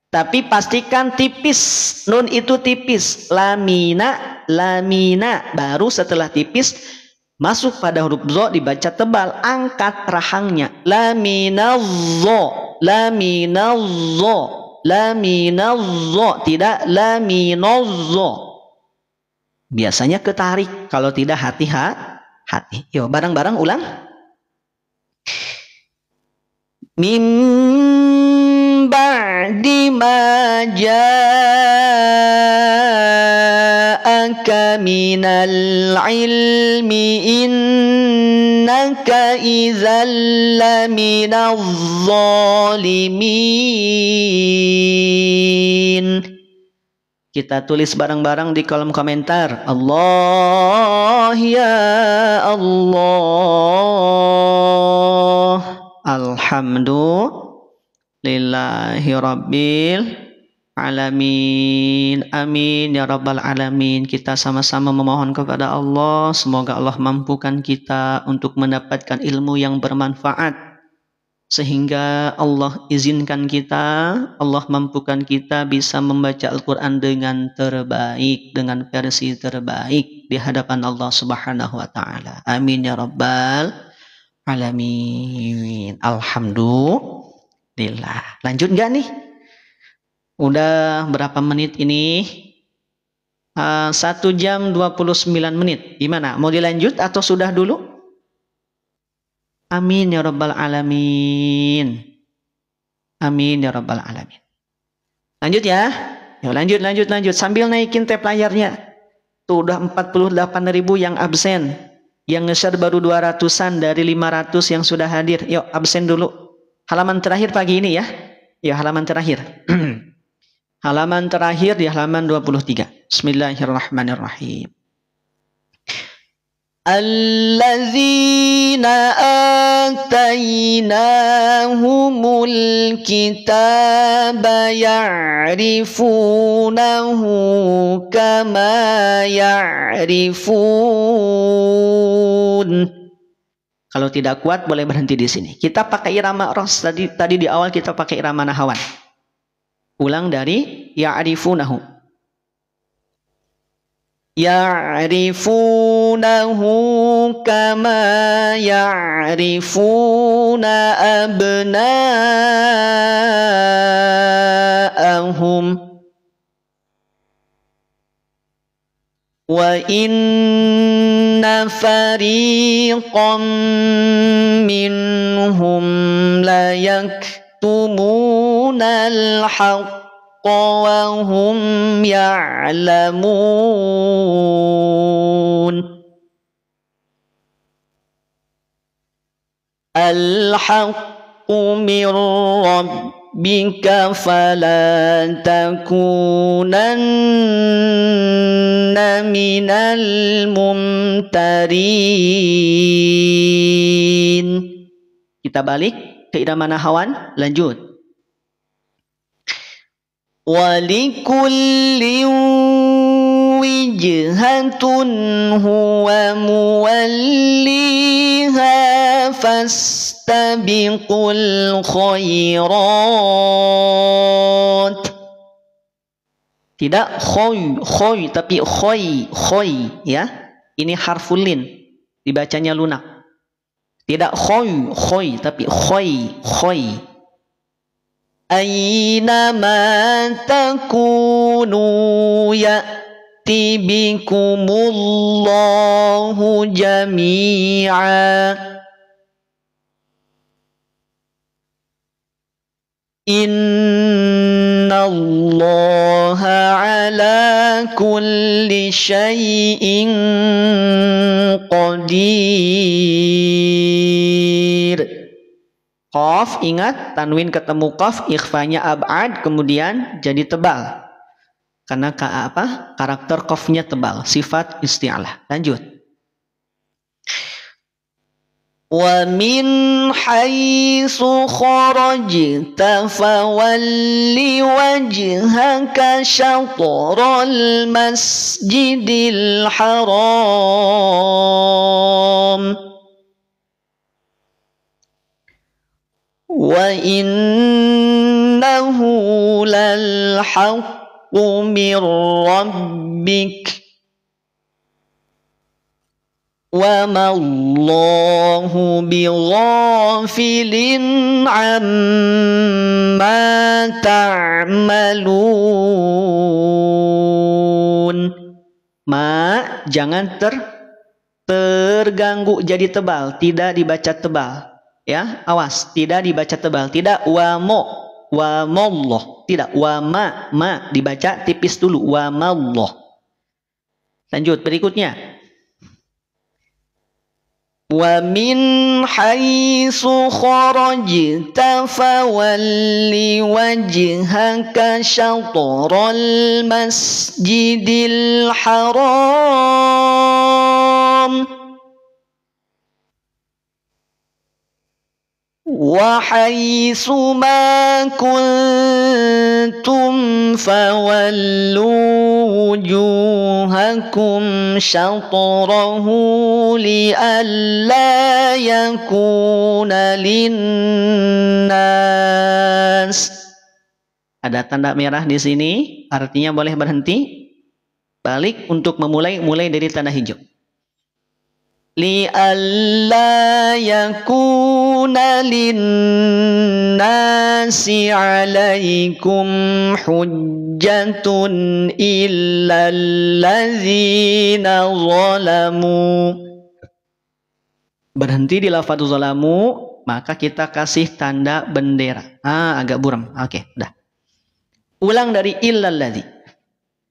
Tapi pastikan tipis. Nun itu tipis. Lamina. Baru setelah tipis masuk pada huruf zo dibaca tebal. Angkat rahangnya. Laminazzo. Tidak laminozzo. Biasanya ketarik. Kalau tidak hati-hati. Yuk bareng-bareng ulang. Mim ba'di ma ja'aka minal ilmi innaka idzal laminaz zalimin. Kita tulis bareng-bareng di kolom komentar. Allah ya Allah. Alhamdulillahi rabbil alamin. Amin ya rabbal alamin. Kita sama-sama memohon kepada Allah, semoga Allah mampukan kita untuk mendapatkan ilmu yang bermanfaat, sehingga Allah izinkan kita, Allah mampukan kita bisa membaca Al-Quran dengan terbaik, dengan versi terbaik di hadapan Allah Subhanahu wa ta'ala. Amin ya rabbal alamin. Alhamdulillah. Lanjut nggak nih? Udah berapa menit ini? 1 jam 29 menit. Gimana? Mau dilanjut atau sudah dulu? Amin ya rabbal alamin. Amin ya rabbal alamin. Lanjut ya. Yuk lanjut. Sambil naikin tab layarnya. Tuh udah 48.000 yang absen. Yang nge-share baru 200-an dari 500 yang sudah hadir. Yuk absen dulu. Halaman terakhir pagi ini ya. Ya halaman terakhir. Halaman terakhir di halaman 23. Bismillahirrahmanirrahim. allazina atainahumul kitaba ya'rifunahu kama ya'rifun. Kalau tidak kuat boleh berhenti di sini. Kita pakai irama ros tadi di awal kita pakai irama nahawan. Ulang dari ya'rifunahu. Ya'rifunahu kama ya'rifuna abna'ahum. Wa inna fariqam minhum la yaktumuna al-haqqa wa hum ya'lamun. Al-haqqu min rabbika fala takunanna minal mumtarin. Kita balik ke irama nahawan, lanjut. Walikullin wijhatun huwa muwalliha fastabiqul khairat. Tidak khoy tapi khoy ya. Ini harful lin, dibacanya lunak. Tidak khoy tapi khoy. Aina ma takunu ya'ti bikumullahu jami'a. Innallaha ala kulli syai'in qadir. Qaf, ingat tanwin ketemu qaf, ikhfanya ab'ad, kemudian jadi tebal. Karena karakter qafnya tebal, sifat isti'alah. Lanjut. Wa min haitsu kharajta fawalli wajhaka syatral masjidil haram. Wa innahu lal haqqu min rabbik wa ma Allahu bighafilin amma ta'malun. Ma jangan terganggu jadi tebal, tidak dibaca tebal. Ya, awas, tidak dibaca tebal, tidak wa mallah, tidak wa ma dibaca tipis dulu, wa mallah. Lanjut berikutnya. Wa min haitsu kharajta fawalli wajhaka syatral masjidil haram. Wa haitsu ma kuntum fawallu wujuhakum syatrahu li'alla yakuna linnas. Ada tanda merah di sini, artinya boleh berhenti. Balik untuk mulai dari tanda hijau. Li'alla yakuna linnasi alaikum hujjatun illa allazina zalamu. Berhenti di lafadz zalamu, maka kita kasih tanda bendera. Agak buram. Oke, dah. Ulang dari illalladzi.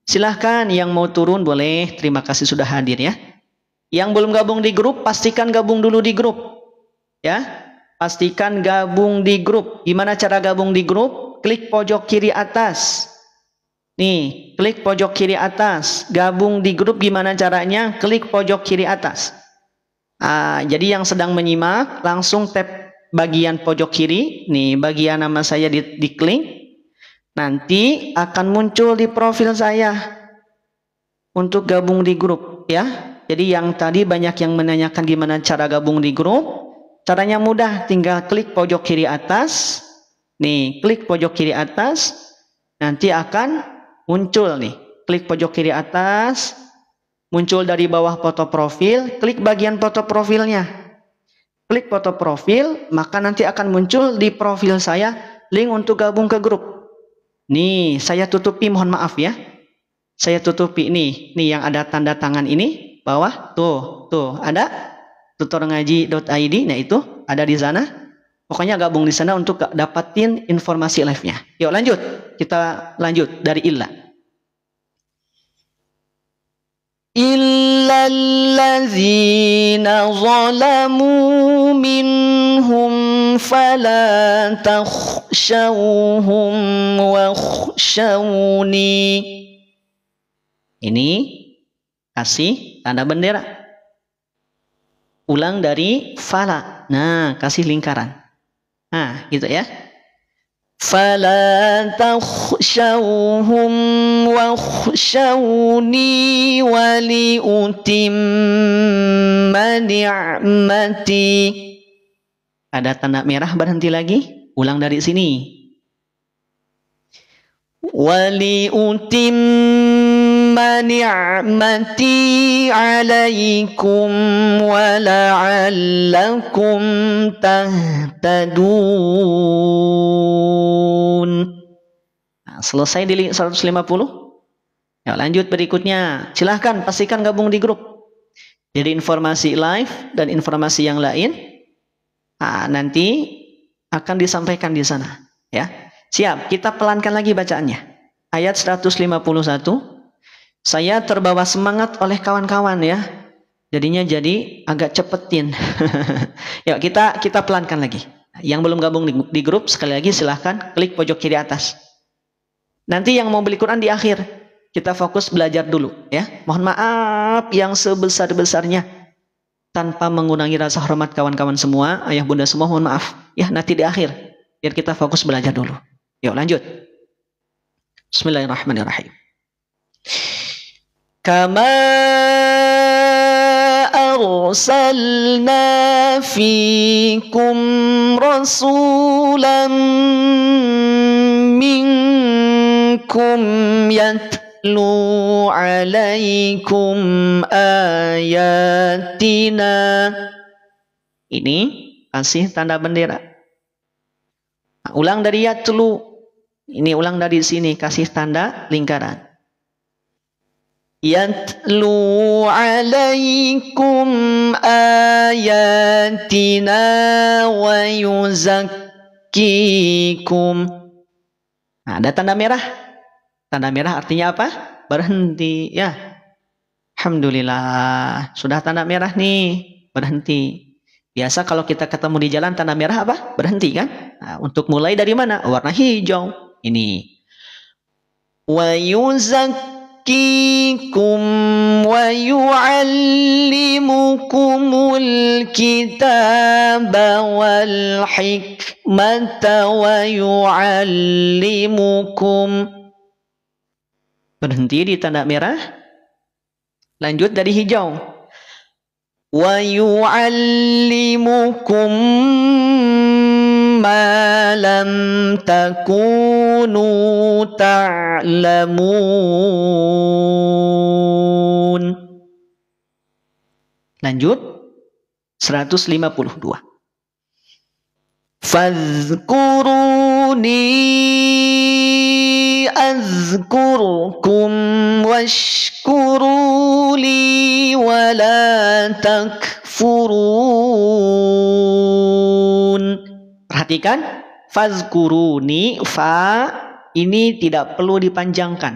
Silahkan yang mau turun boleh. Terima kasih sudah hadir ya. Yang belum gabung di grup, pastikan gabung dulu di grup. Ya, pastikan gabung di grup. Gimana cara gabung di grup? Klik pojok kiri atas. Nih, klik pojok kiri atas. Gabung di grup gimana caranya? Klik pojok kiri atas. Jadi yang sedang menyimak langsung tap bagian pojok kiri, nih bagian nama saya diklik. Nanti akan muncul di profil saya untuk gabung di grup ya. Jadi yang tadi banyak yang menanyakan gimana cara gabung di grup. Caranya mudah, tinggal klik pojok kiri atas. Nih, klik pojok kiri atas. Nanti akan muncul nih. Klik pojok kiri atas. Muncul dari bawah foto profil, klik bagian foto profilnya. Klik foto profil, maka nanti akan muncul di profil saya link untuk gabung ke grup. Nih, saya tutupi, mohon maaf ya. Saya tutupi nih yang ada tanda tangan ini bawah tuh ada tutorngaji.id. Nah, itu ada di sana. Pokoknya gabung di sana untuk dapatin informasi live-nya. Yuk lanjut. Kita lanjut dari illa. Illallazina zalamu minhum fala takhshawhum wakhshawni. Ini kasih tanda bendera. Ulang dari fala. Nah, kasih lingkaran. Nah, gitu ya. Fala takhshawhum wakhshawni waliutimma ni'mati. Ada tanda merah, berhenti lagi. Ulang dari sini. Waliutimma ni'mati 'alaikum wa la'allakum tahtadun. Nah, selesai di 150. Ya, lanjut berikutnya. Silahkan pastikan gabung di grup. Jadi informasi live dan informasi yang lain nanti akan disampaikan di sana. Ya, siap. Kita pelankan lagi bacaannya. Ayat 151. Saya terbawa semangat oleh kawan-kawan ya. Jadinya jadi agak cepetin. Yuk kita pelankan lagi. Yang belum gabung di grup sekali lagi silahkan klik pojok kiri atas. Nanti yang mau beli Quran di akhir. Kita fokus belajar dulu ya. Mohon maaf yang sebesar-besarnya tanpa mengurangi rasa hormat kawan-kawan semua, ayah bunda semua, mohon maaf ya. Nanti di akhir biar kita fokus belajar dulu. Yuk lanjut. Bismillahirrahmanirrahim. Kama arsalna fikum rasulan minkum yatlu alaikum ayatina. Ini kasih tanda bendera. Ulang dari yatlu. Ini ulang dari sini, kasih tanda lingkaran. Yatlu alaikum ayatina wa yuzakkikum. Nah, ada tanda merah. Tanda merah artinya apa? Berhenti ya. Alhamdulillah. Sudah tanda merah nih. Berhenti. Biasa kalau kita ketemu di jalan tanda merah apa? Berhenti kan? Nah, untuk mulai dari mana? Warna hijau. Ini wa yuzakkikum wa yu'allimukumul kitaba wal hikmata wa yu'allimukum. Berhenti di tanda merah. Lanjut dari hijau. Wa yu'allimukum ma lam takunu ta'lamun. Lanjut 152. Fadhkuruni azkurkum washkuruli wa la takfurun. Perhatikan, fazkuruni, fa ini tidak perlu dipanjangkan.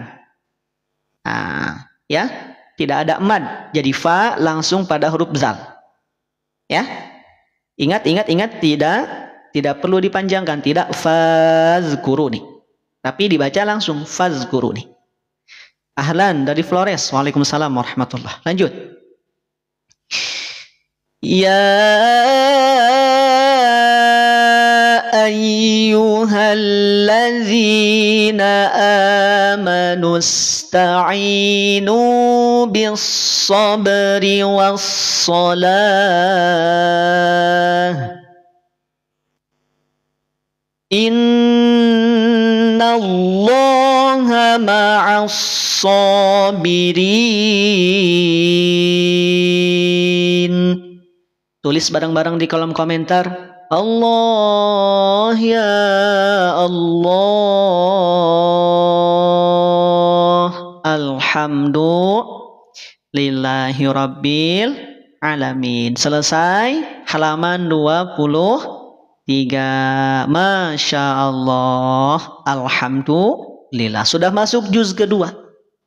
Nah, ya, tidak ada mad. Jadi fa langsung pada huruf zal. Ya. Ingat, tidak perlu dipanjangkan, tidak fazkuruni. Tapi dibaca langsung fazkuruni. Ahlan dari Flores. Waalaikumsalam warahmatullah. Lanjut. Ya ayyuhalladzina amanu ista'inu bis sabri was salah. Innallaha ma'as sabirin. Tulis bareng-bareng di kolom komentar. Allah ya Allah. Alhamdulillahi rabbil alamin. Selesai halaman 23. Masya Allah. Alhamdulillah. Sudah masuk juz kedua.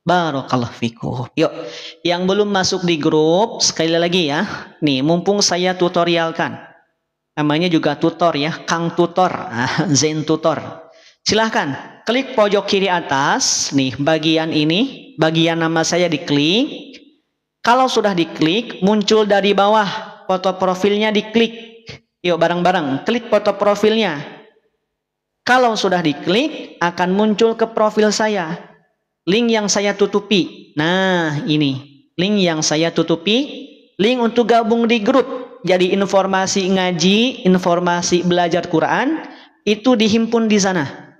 Barakallahu fikum. Yuk, yang belum masuk di grup, sekali lagi ya. Nih, mumpung saya tutorialkan. Namanya juga tutor ya, Kang Tutor, Zen Tutor. Silahkan, klik pojok kiri atas. Nih, bagian ini, bagian nama saya diklik. Kalau sudah diklik, muncul dari bawah. Foto profilnya diklik. Yuk, bareng-bareng, klik foto profilnya. Kalau sudah diklik, akan muncul ke profil saya. Link yang saya tutupi. Nah, ini. Link yang saya tutupi. Link untuk gabung di grup. Jadi informasi ngaji, informasi belajar Quran, itu dihimpun di sana.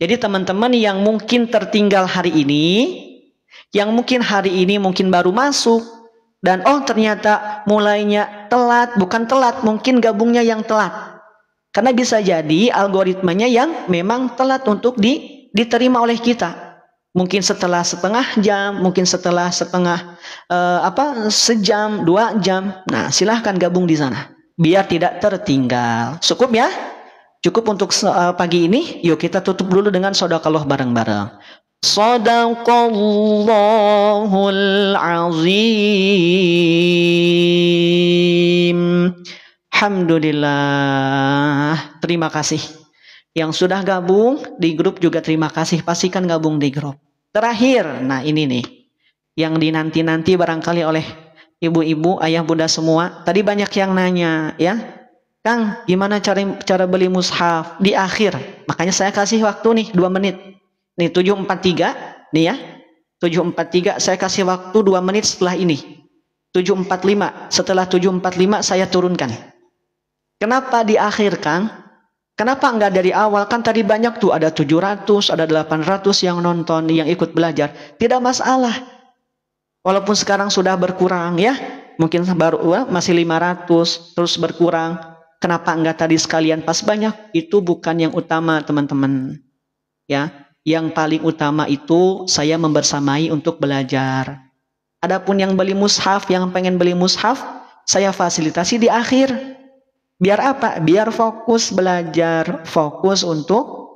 Jadi teman-teman yang mungkin tertinggal hari ini, yang mungkin hari ini mungkin baru masuk, dan oh ternyata mulainya telat, bukan telat, mungkin gabungnya yang telat. Karena bisa jadi algoritmanya yang memang telat untuk diterima oleh kita. Mungkin setelah setengah jam, mungkin setelah sejam, 2 jam. Nah, silahkan gabung di sana. Biar tidak tertinggal. Cukup ya? Cukup untuk pagi ini. Yuk kita tutup dulu dengan shadaqallah bareng-bareng. Shadaqallahul azim. Alhamdulillah. Terima kasih. Yang sudah gabung di grup juga terima kasih. Pastikan gabung di grup. Terakhir, nah ini nih. Yang dinanti-nanti barangkali oleh ibu-ibu, ayah, bunda semua. Tadi banyak yang nanya ya. Kang, gimana cara beli mushaf? Di akhir. Makanya saya kasih waktu nih 2 menit. Nih 7.43. Nih ya. 7.43 saya kasih waktu 2 menit setelah ini. 7.45. Setelah 7.45 saya turunkan. Kenapa di akhir, Kang? Kenapa enggak dari awal? Kan tadi banyak tuh, ada 700, ada 800 yang nonton, yang ikut belajar. Tidak masalah. Walaupun sekarang sudah berkurang ya. Mungkin baru masih 500, terus berkurang. Kenapa enggak tadi sekalian pas banyak? Itu bukan yang utama, teman-teman. Ya, yang paling utama itu saya membersamai untuk belajar. Adapun yang beli mushaf, yang pengen beli mushaf, saya fasilitasi di akhir. Biar apa? Biar fokus belajar, fokus untuk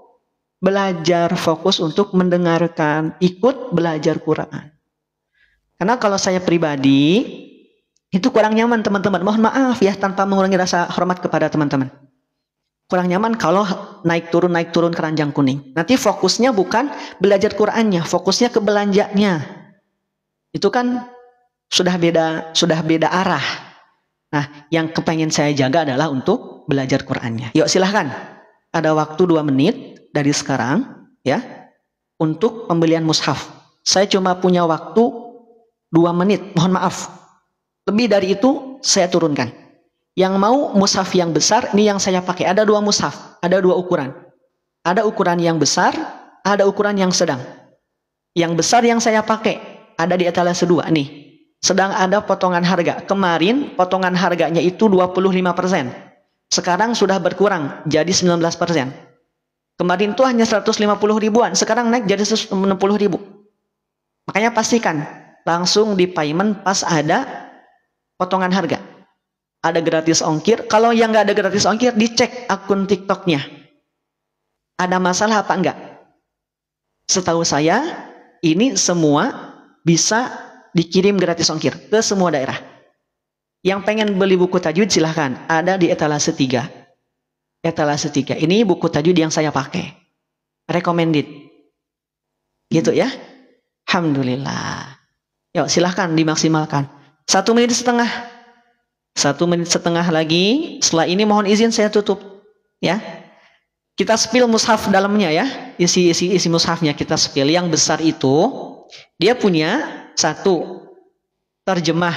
belajar, fokus untuk mendengarkan, ikut belajar Quran. Karena kalau saya pribadi, itu kurang nyaman teman-teman. Mohon maaf ya, tanpa mengurangi rasa hormat kepada teman-teman. Kurang nyaman kalau naik turun keranjang kuning. Nanti fokusnya bukan belajar Qurannya, fokusnya ke belanjanya. Itu kan sudah beda arah. Nah, yang kepengen saya jaga adalah untuk belajar Qur'annya. Yuk silahkan. Ada waktu 2 menit dari sekarang ya untuk pembelian mushaf. Saya cuma punya waktu 2 menit. Mohon maaf. Lebih dari itu saya turunkan. Yang mau mushaf yang besar, ini yang saya pakai. Ada 2 mushaf, ada 2 ukuran. Ada ukuran yang besar, ada ukuran yang sedang. Yang besar yang saya pakai ada di etalase 2 nih. Sedang ada potongan harga. Kemarin potongan harganya itu 25%. Sekarang sudah berkurang jadi 19%. Kemarin itu hanya 150 ribuan. Sekarang naik jadi 160 ribu. Makanya pastikan langsung di payment pas ada potongan harga. Ada gratis ongkir. Kalau yang nggak ada gratis ongkir, dicek akun TikToknya. Ada masalah apa enggak? Setahu saya ini semua bisa dikirim gratis ongkir ke semua daerah. Yang pengen beli buku tajwid silahkan. Ada di etalase 3. Etalase 3. Ini buku tajwid yang saya pakai. Recommended. Gitu ya. Alhamdulillah. Yuk silahkan dimaksimalkan. 1,5 menit. 1 menit setengah lagi. Setelah ini mohon izin saya tutup. Ya. Kita spill mushaf dalamnya ya. Isi mushafnya kita spill. Yang besar itu dia punya 1 terjemah.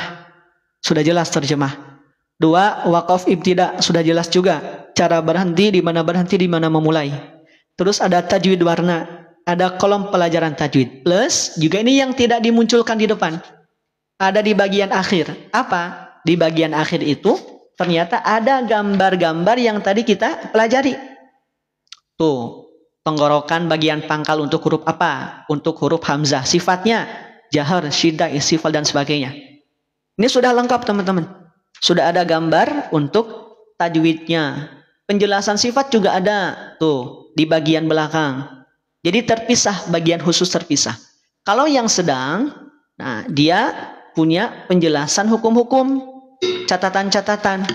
Sudah jelas terjemah. 2 waqaf ibtida, sudah jelas juga. Cara berhenti, di mana memulai. Terus ada tajwid warna. Ada kolom pelajaran tajwid. Plus juga ini yang tidak dimunculkan di depan. Ada di bagian akhir. Apa? Di bagian akhir itu ternyata ada gambar-gambar yang tadi kita pelajari. Tuh, tenggorokan bagian pangkal untuk huruf apa? Untuk huruf hamzah. Sifatnya jahar, syiddah, istifal dan sebagainya. Ini sudah lengkap teman-teman. Sudah ada gambar untuk tajwidnya. Penjelasan sifat juga ada tuh di bagian belakang. Jadi terpisah, bagian khusus terpisah. Kalau yang sedang, nah dia punya penjelasan hukum-hukum, catatan-catatan.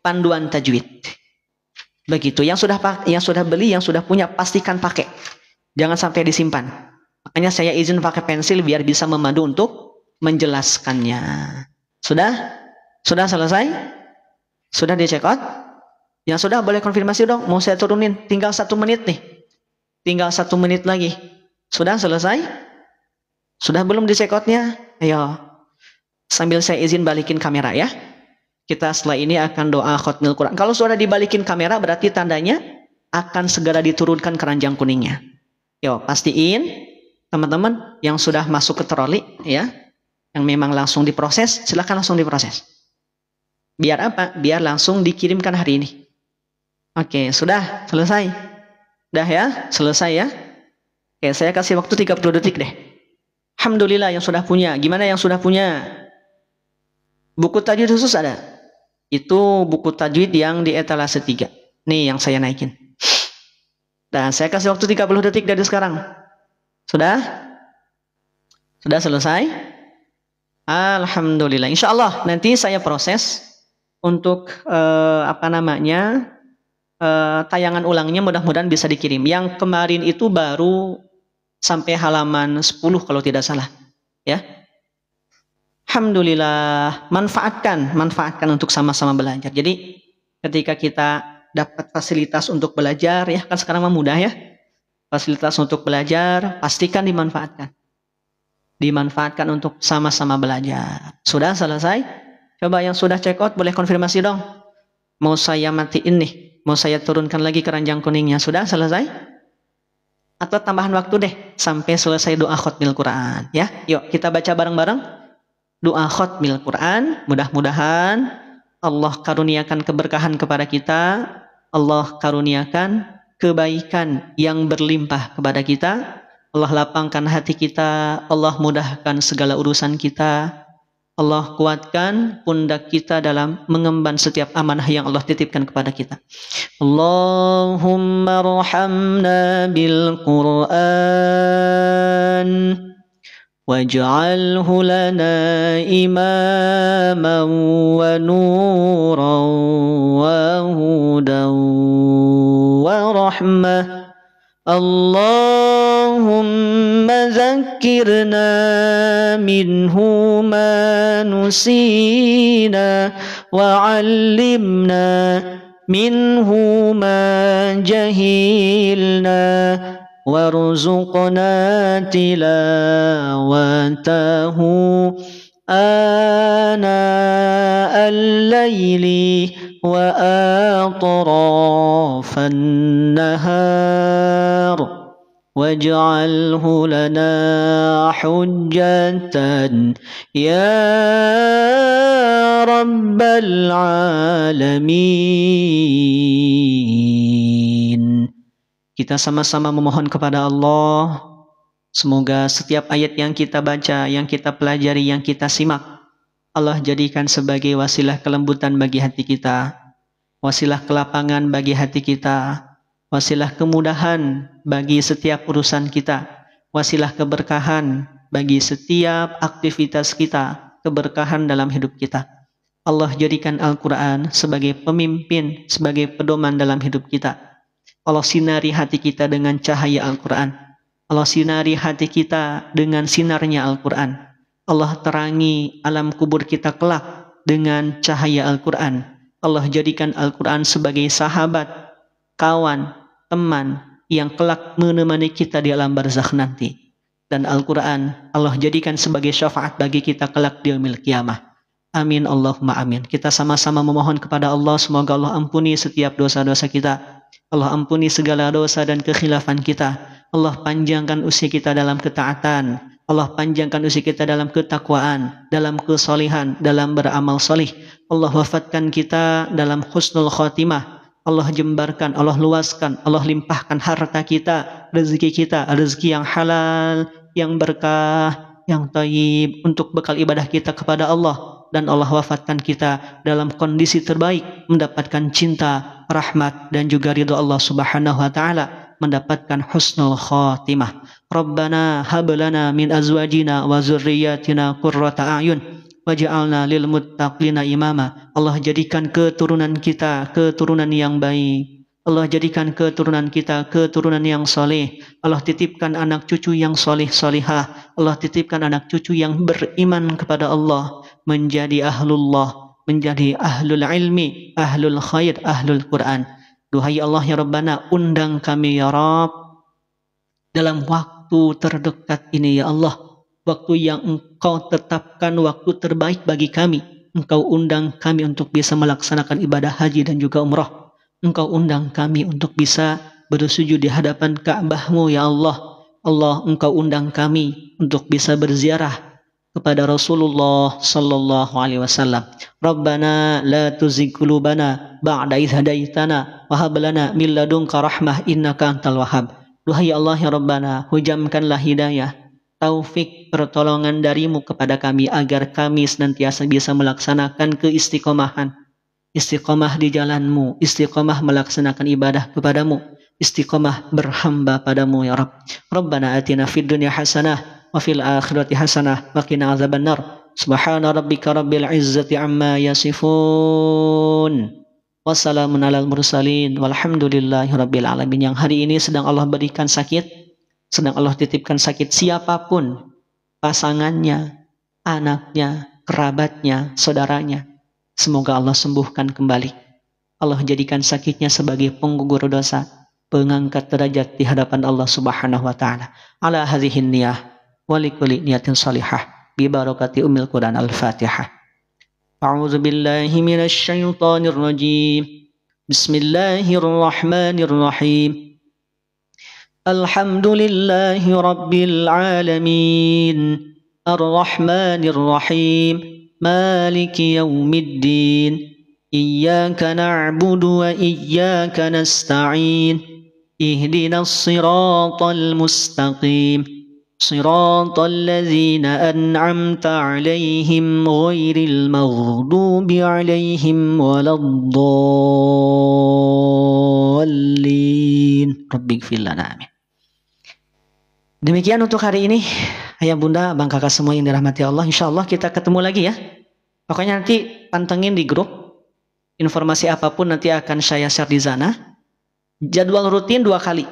Panduan tajwid. Begitu. Yang sudah beli, yang sudah punya, pastikan pakai. Jangan sampai disimpan. Makanya saya izin pakai pensil biar bisa memandu untuk menjelaskannya. Sudah? Sudah selesai? Sudah di check out? Yang sudah boleh konfirmasi dong. Mau saya turunin. Tinggal 1 menit nih. Tinggal 1 menit lagi. Sudah selesai? Sudah belum di check out-nya? Ayo. Sambil saya izin balikin kamera ya. Kita setelah ini akan doa khotmil Quran. Kalau sudah dibalikin kamera berarti tandanya akan segera diturunkan keranjang kuningnya. Yo, pastiin teman-teman yang sudah masuk ke troli ya. Yang memang langsung diproses, silahkan langsung diproses. Biar apa? Biar langsung dikirimkan hari ini. Oke, sudah selesai. Udah ya, selesai ya. Oke, saya kasih waktu 30 detik deh. Alhamdulillah yang sudah punya. Gimana yang sudah punya? Buku tajwid khusus ada. Itu buku tajwid yang di etalase 3. Nih yang saya naikin. Dan saya kasih waktu 30 detik dari sekarang. Sudah? Sudah selesai? Alhamdulillah. Insya Allah nanti saya proses untuk tayangan ulangnya mudah-mudahan bisa dikirim. Yang kemarin itu baru sampai halaman 10 kalau tidak salah. Ya. Alhamdulillah, manfaatkan untuk sama-sama belajar. Jadi ketika kita dapat fasilitas untuk belajar ya, kan sekarang mudah ya. Fasilitas untuk belajar pastikan dimanfaatkan. Dimanfaatkan untuk sama-sama belajar. Sudah selesai? Coba yang sudah check out boleh konfirmasi dong. Mau saya matiin nih. Mau saya turunkan lagi keranjang kuningnya. Sudah selesai? Atau tambahan waktu deh sampai selesai doa khotmil Quran ya. Yuk kita baca bareng-bareng doa khotmil Quran. Mudah-mudahan Allah karuniakan keberkahan kepada kita. Allah karuniakan kebaikan yang berlimpah kepada kita. Allah lapangkan hati kita. Allah mudahkan segala urusan kita. Allah kuatkan pundak kita dalam mengemban setiap amanah yang Allah titipkan kepada kita. Allahumma rahamna bil Quran waj'alhu lana imaman wa nuran wa hudan wa rahmah. Allahumma zakkirna minhu ma nusina wa 'allimna minhu ma jahilna warzuqna tilawatahu ana al-laili wa atrafan nahar waj'alhu lana hujjatan ya rabbal alamin. Kita sama-sama memohon kepada Allah, semoga setiap ayat yang kita baca, yang kita pelajari, yang kita simak, Allah jadikan sebagai wasilah kelembutan bagi hati kita, wasilah kelapangan bagi hati kita, wasilah kemudahan bagi setiap urusan kita, wasilah keberkahan bagi setiap aktivitas kita, keberkahan dalam hidup kita. Allah jadikan Al-Quran sebagai pemimpin, sebagai pedoman dalam hidup kita. Allah sinari hati kita dengan cahaya Al-Quran. Allah sinari hati kita dengan sinarnya Al-Quran. Allah terangi alam kubur kita kelak dengan cahaya Al-Quran. Allah jadikan Al-Quran sebagai sahabat, kawan, teman yang kelak menemani kita di alam barzakh nanti. Dan Al-Quran Allah jadikan sebagai syafaat bagi kita kelak di yaumil qiyamah. Amin Allahumma amin. Kita sama-sama memohon kepada Allah semoga Allah ampuni setiap dosa-dosa kita. Allah ampuni segala dosa dan kekhilafan kita. Allah panjangkan usia kita dalam ketaatan. Allah panjangkan usia kita dalam ketakwaan, dalam kesolihan, dalam beramal solih. Allah wafatkan kita dalam husnul khatimah. Allah jembarkan, Allah luaskan, Allah limpahkan harta kita, rezeki yang halal, yang berkah, yang thayyib untuk bekal ibadah kita kepada Allah. Dan Allah wafatkan kita dalam kondisi terbaik, mendapatkan cinta, rahmat, dan juga ridha Allah subhanahu wa ta'ala, mendapatkan husnul khatimah. Rabbana hablana min azwajina wa zurriyatina qurrata a'yun waj'alna lil muttaqina imama. Allah jadikan keturunan kita keturunan yang baik. Allah jadikan keturunan kita keturunan yang soleh. Allah titipkan anak cucu yang soleh solihah. Allah titipkan anak cucu yang beriman kepada Allah, menjadi ahlullah, menjadi ahlul ilmi, ahlul khair, ahlul Quran. Duhai Allah ya Rabbana, undang kami ya Rabb dalam waktu terdekat ini ya Allah, waktu yang Engkau tetapkan waktu terbaik bagi kami. Engkau undang kami untuk bisa melaksanakan ibadah haji dan juga umrah. Engkau undang kami untuk bisa bersujud di hadapan Ka'bah-Mu ya Allah. Allah, Engkau undang kami untuk bisa berziarah kepada Rasulullah sallallahu alaihi wasallam. Rabbana la tuzigh qulubana ba'da idh hadaitana wa hab lana min ladunka rahmah innaka antal wahhab. Duhai Allah ya Rabbana, hujamkanlah hidayah, taufik, pertolongan darimu kepada kami agar kami senantiasa bisa melaksanakan keistiqomahan. Istiqomah di jalanmu, istiqomah melaksanakan ibadah kepadamu, istiqomah berhamba padamu ya Rabb. Rabbana atina fid dunya hasanah wa fil akhirati hasanah wa qina azabannar. Subhana rabbika rabbil izzati amma yasifun. Wassalamun alal mursalin walhamdulillahi rabbil alamin. Yang hari ini sedang Allah berikan sakit, sedang Allah titipkan sakit siapapun, pasangannya, anaknya, kerabatnya, saudaranya, semoga Allah sembuhkan kembali. Allah jadikan sakitnya sebagai penggugur dosa, pengangkat derajat di hadapan Allah subhanahu wa ta'ala. Ala hadhihin niyah walikuli niyatin salihah bi barakati ummil Quran al-Fatihah. A'udzu billahi minasy syaithanir rajim. Bismillahirrahmanirrahim. Alhamdulillahi rabbil alamin. Ar-Rahmanir Rahim. مالك يوم الدين إياك نعبد وإياك نستعين اهدنا الصراط المستقيم صراط الذين أنعمت عليهم غير المغضوب عليهم ولا الضالين رب اغفر لنا آمين. Demikian untuk hari ini, ayah bunda, abang kakak semua yang dirahmati Allah. Insya Allah kita ketemu lagi ya. Pokoknya nanti pantengin di grup. Informasi apapun nanti akan saya share di sana. Jadwal rutin 2 kali.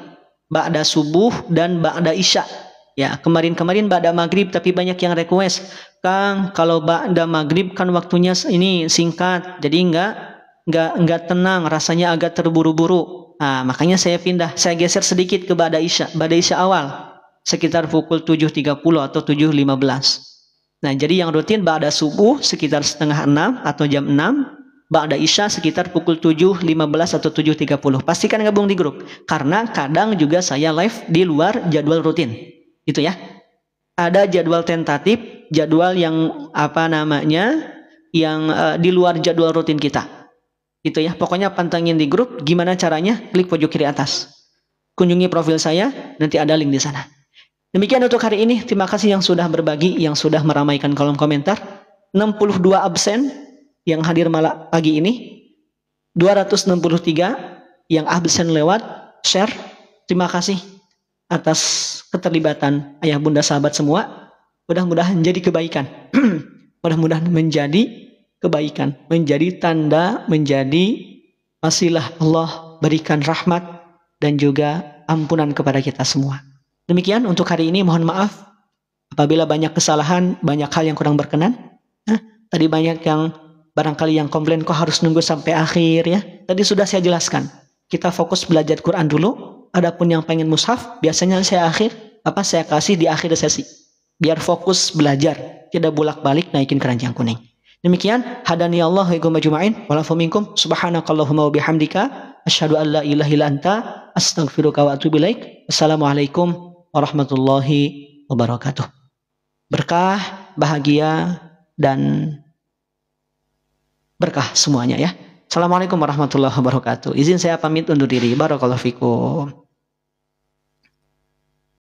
Ba'da subuh dan ba'da isya. Ya, kemarin-kemarin ba'da maghrib tapi banyak yang request. Kang, kalau ba'da maghrib kan waktunya ini singkat. Jadi enggak tenang, rasanya agak terburu-buru. Nah, makanya saya pindah. Saya geser sedikit ke ba'da isya. Ba'da isya awal. Sekitar pukul 7.30 atau 7.15. Nah, jadi yang rutin ba'da subuh sekitar 5:30 atau jam 6, ba'da isya sekitar pukul 7.15 atau 7.30. Pastikan gabung di grup, karena kadang juga saya live di luar jadwal rutin. Itu ya. Ada jadwal tentatif, jadwal yang yang di luar jadwal rutin kita. Itu ya. Pokoknya pantengin di grup. Gimana caranya? Klik pojok kiri atas. Kunjungi profil saya, nanti ada link di sana. Demikian untuk hari ini. Terima kasih yang sudah berbagi, yang sudah meramaikan kolom komentar. 62 absen yang hadir malam pagi ini. 263 yang absen lewat share. Terima kasih atas keterlibatan ayah bunda sahabat semua. Mudah-mudahan menjadi kebaikan. Mudah-mudahan menjadi kebaikan. Menjadi tanda, menjadi wasilah Allah berikan rahmat dan juga ampunan kepada kita semua. Demikian untuk hari ini, mohon maaf apabila banyak kesalahan, banyak hal yang kurang berkenan. Tadi banyak yang Barangkali yang komplain kok harus nunggu sampai akhir ya. Tadi sudah saya jelaskan. Kita fokus belajar Quran dulu. Adapun yang pengen mushaf, biasanya saya kasih di akhir sesi. Biar fokus belajar, tidak bolak-balik naikin keranjang kuning. Demikian, hadani Allah wa ikum ajma'in, walafu minkum, subhanakallahumma wa bihamdika, asyhadu an la ilaha illa anta, astaghfiruka wa atubu ilaik. Assalamualaikum warahmatullahi wabarakatuh. Berkah, bahagia, dan berkah semuanya ya. Assalamualaikum warahmatullahi wabarakatuh. Izin saya pamit undur diri. Barakallahu fikum.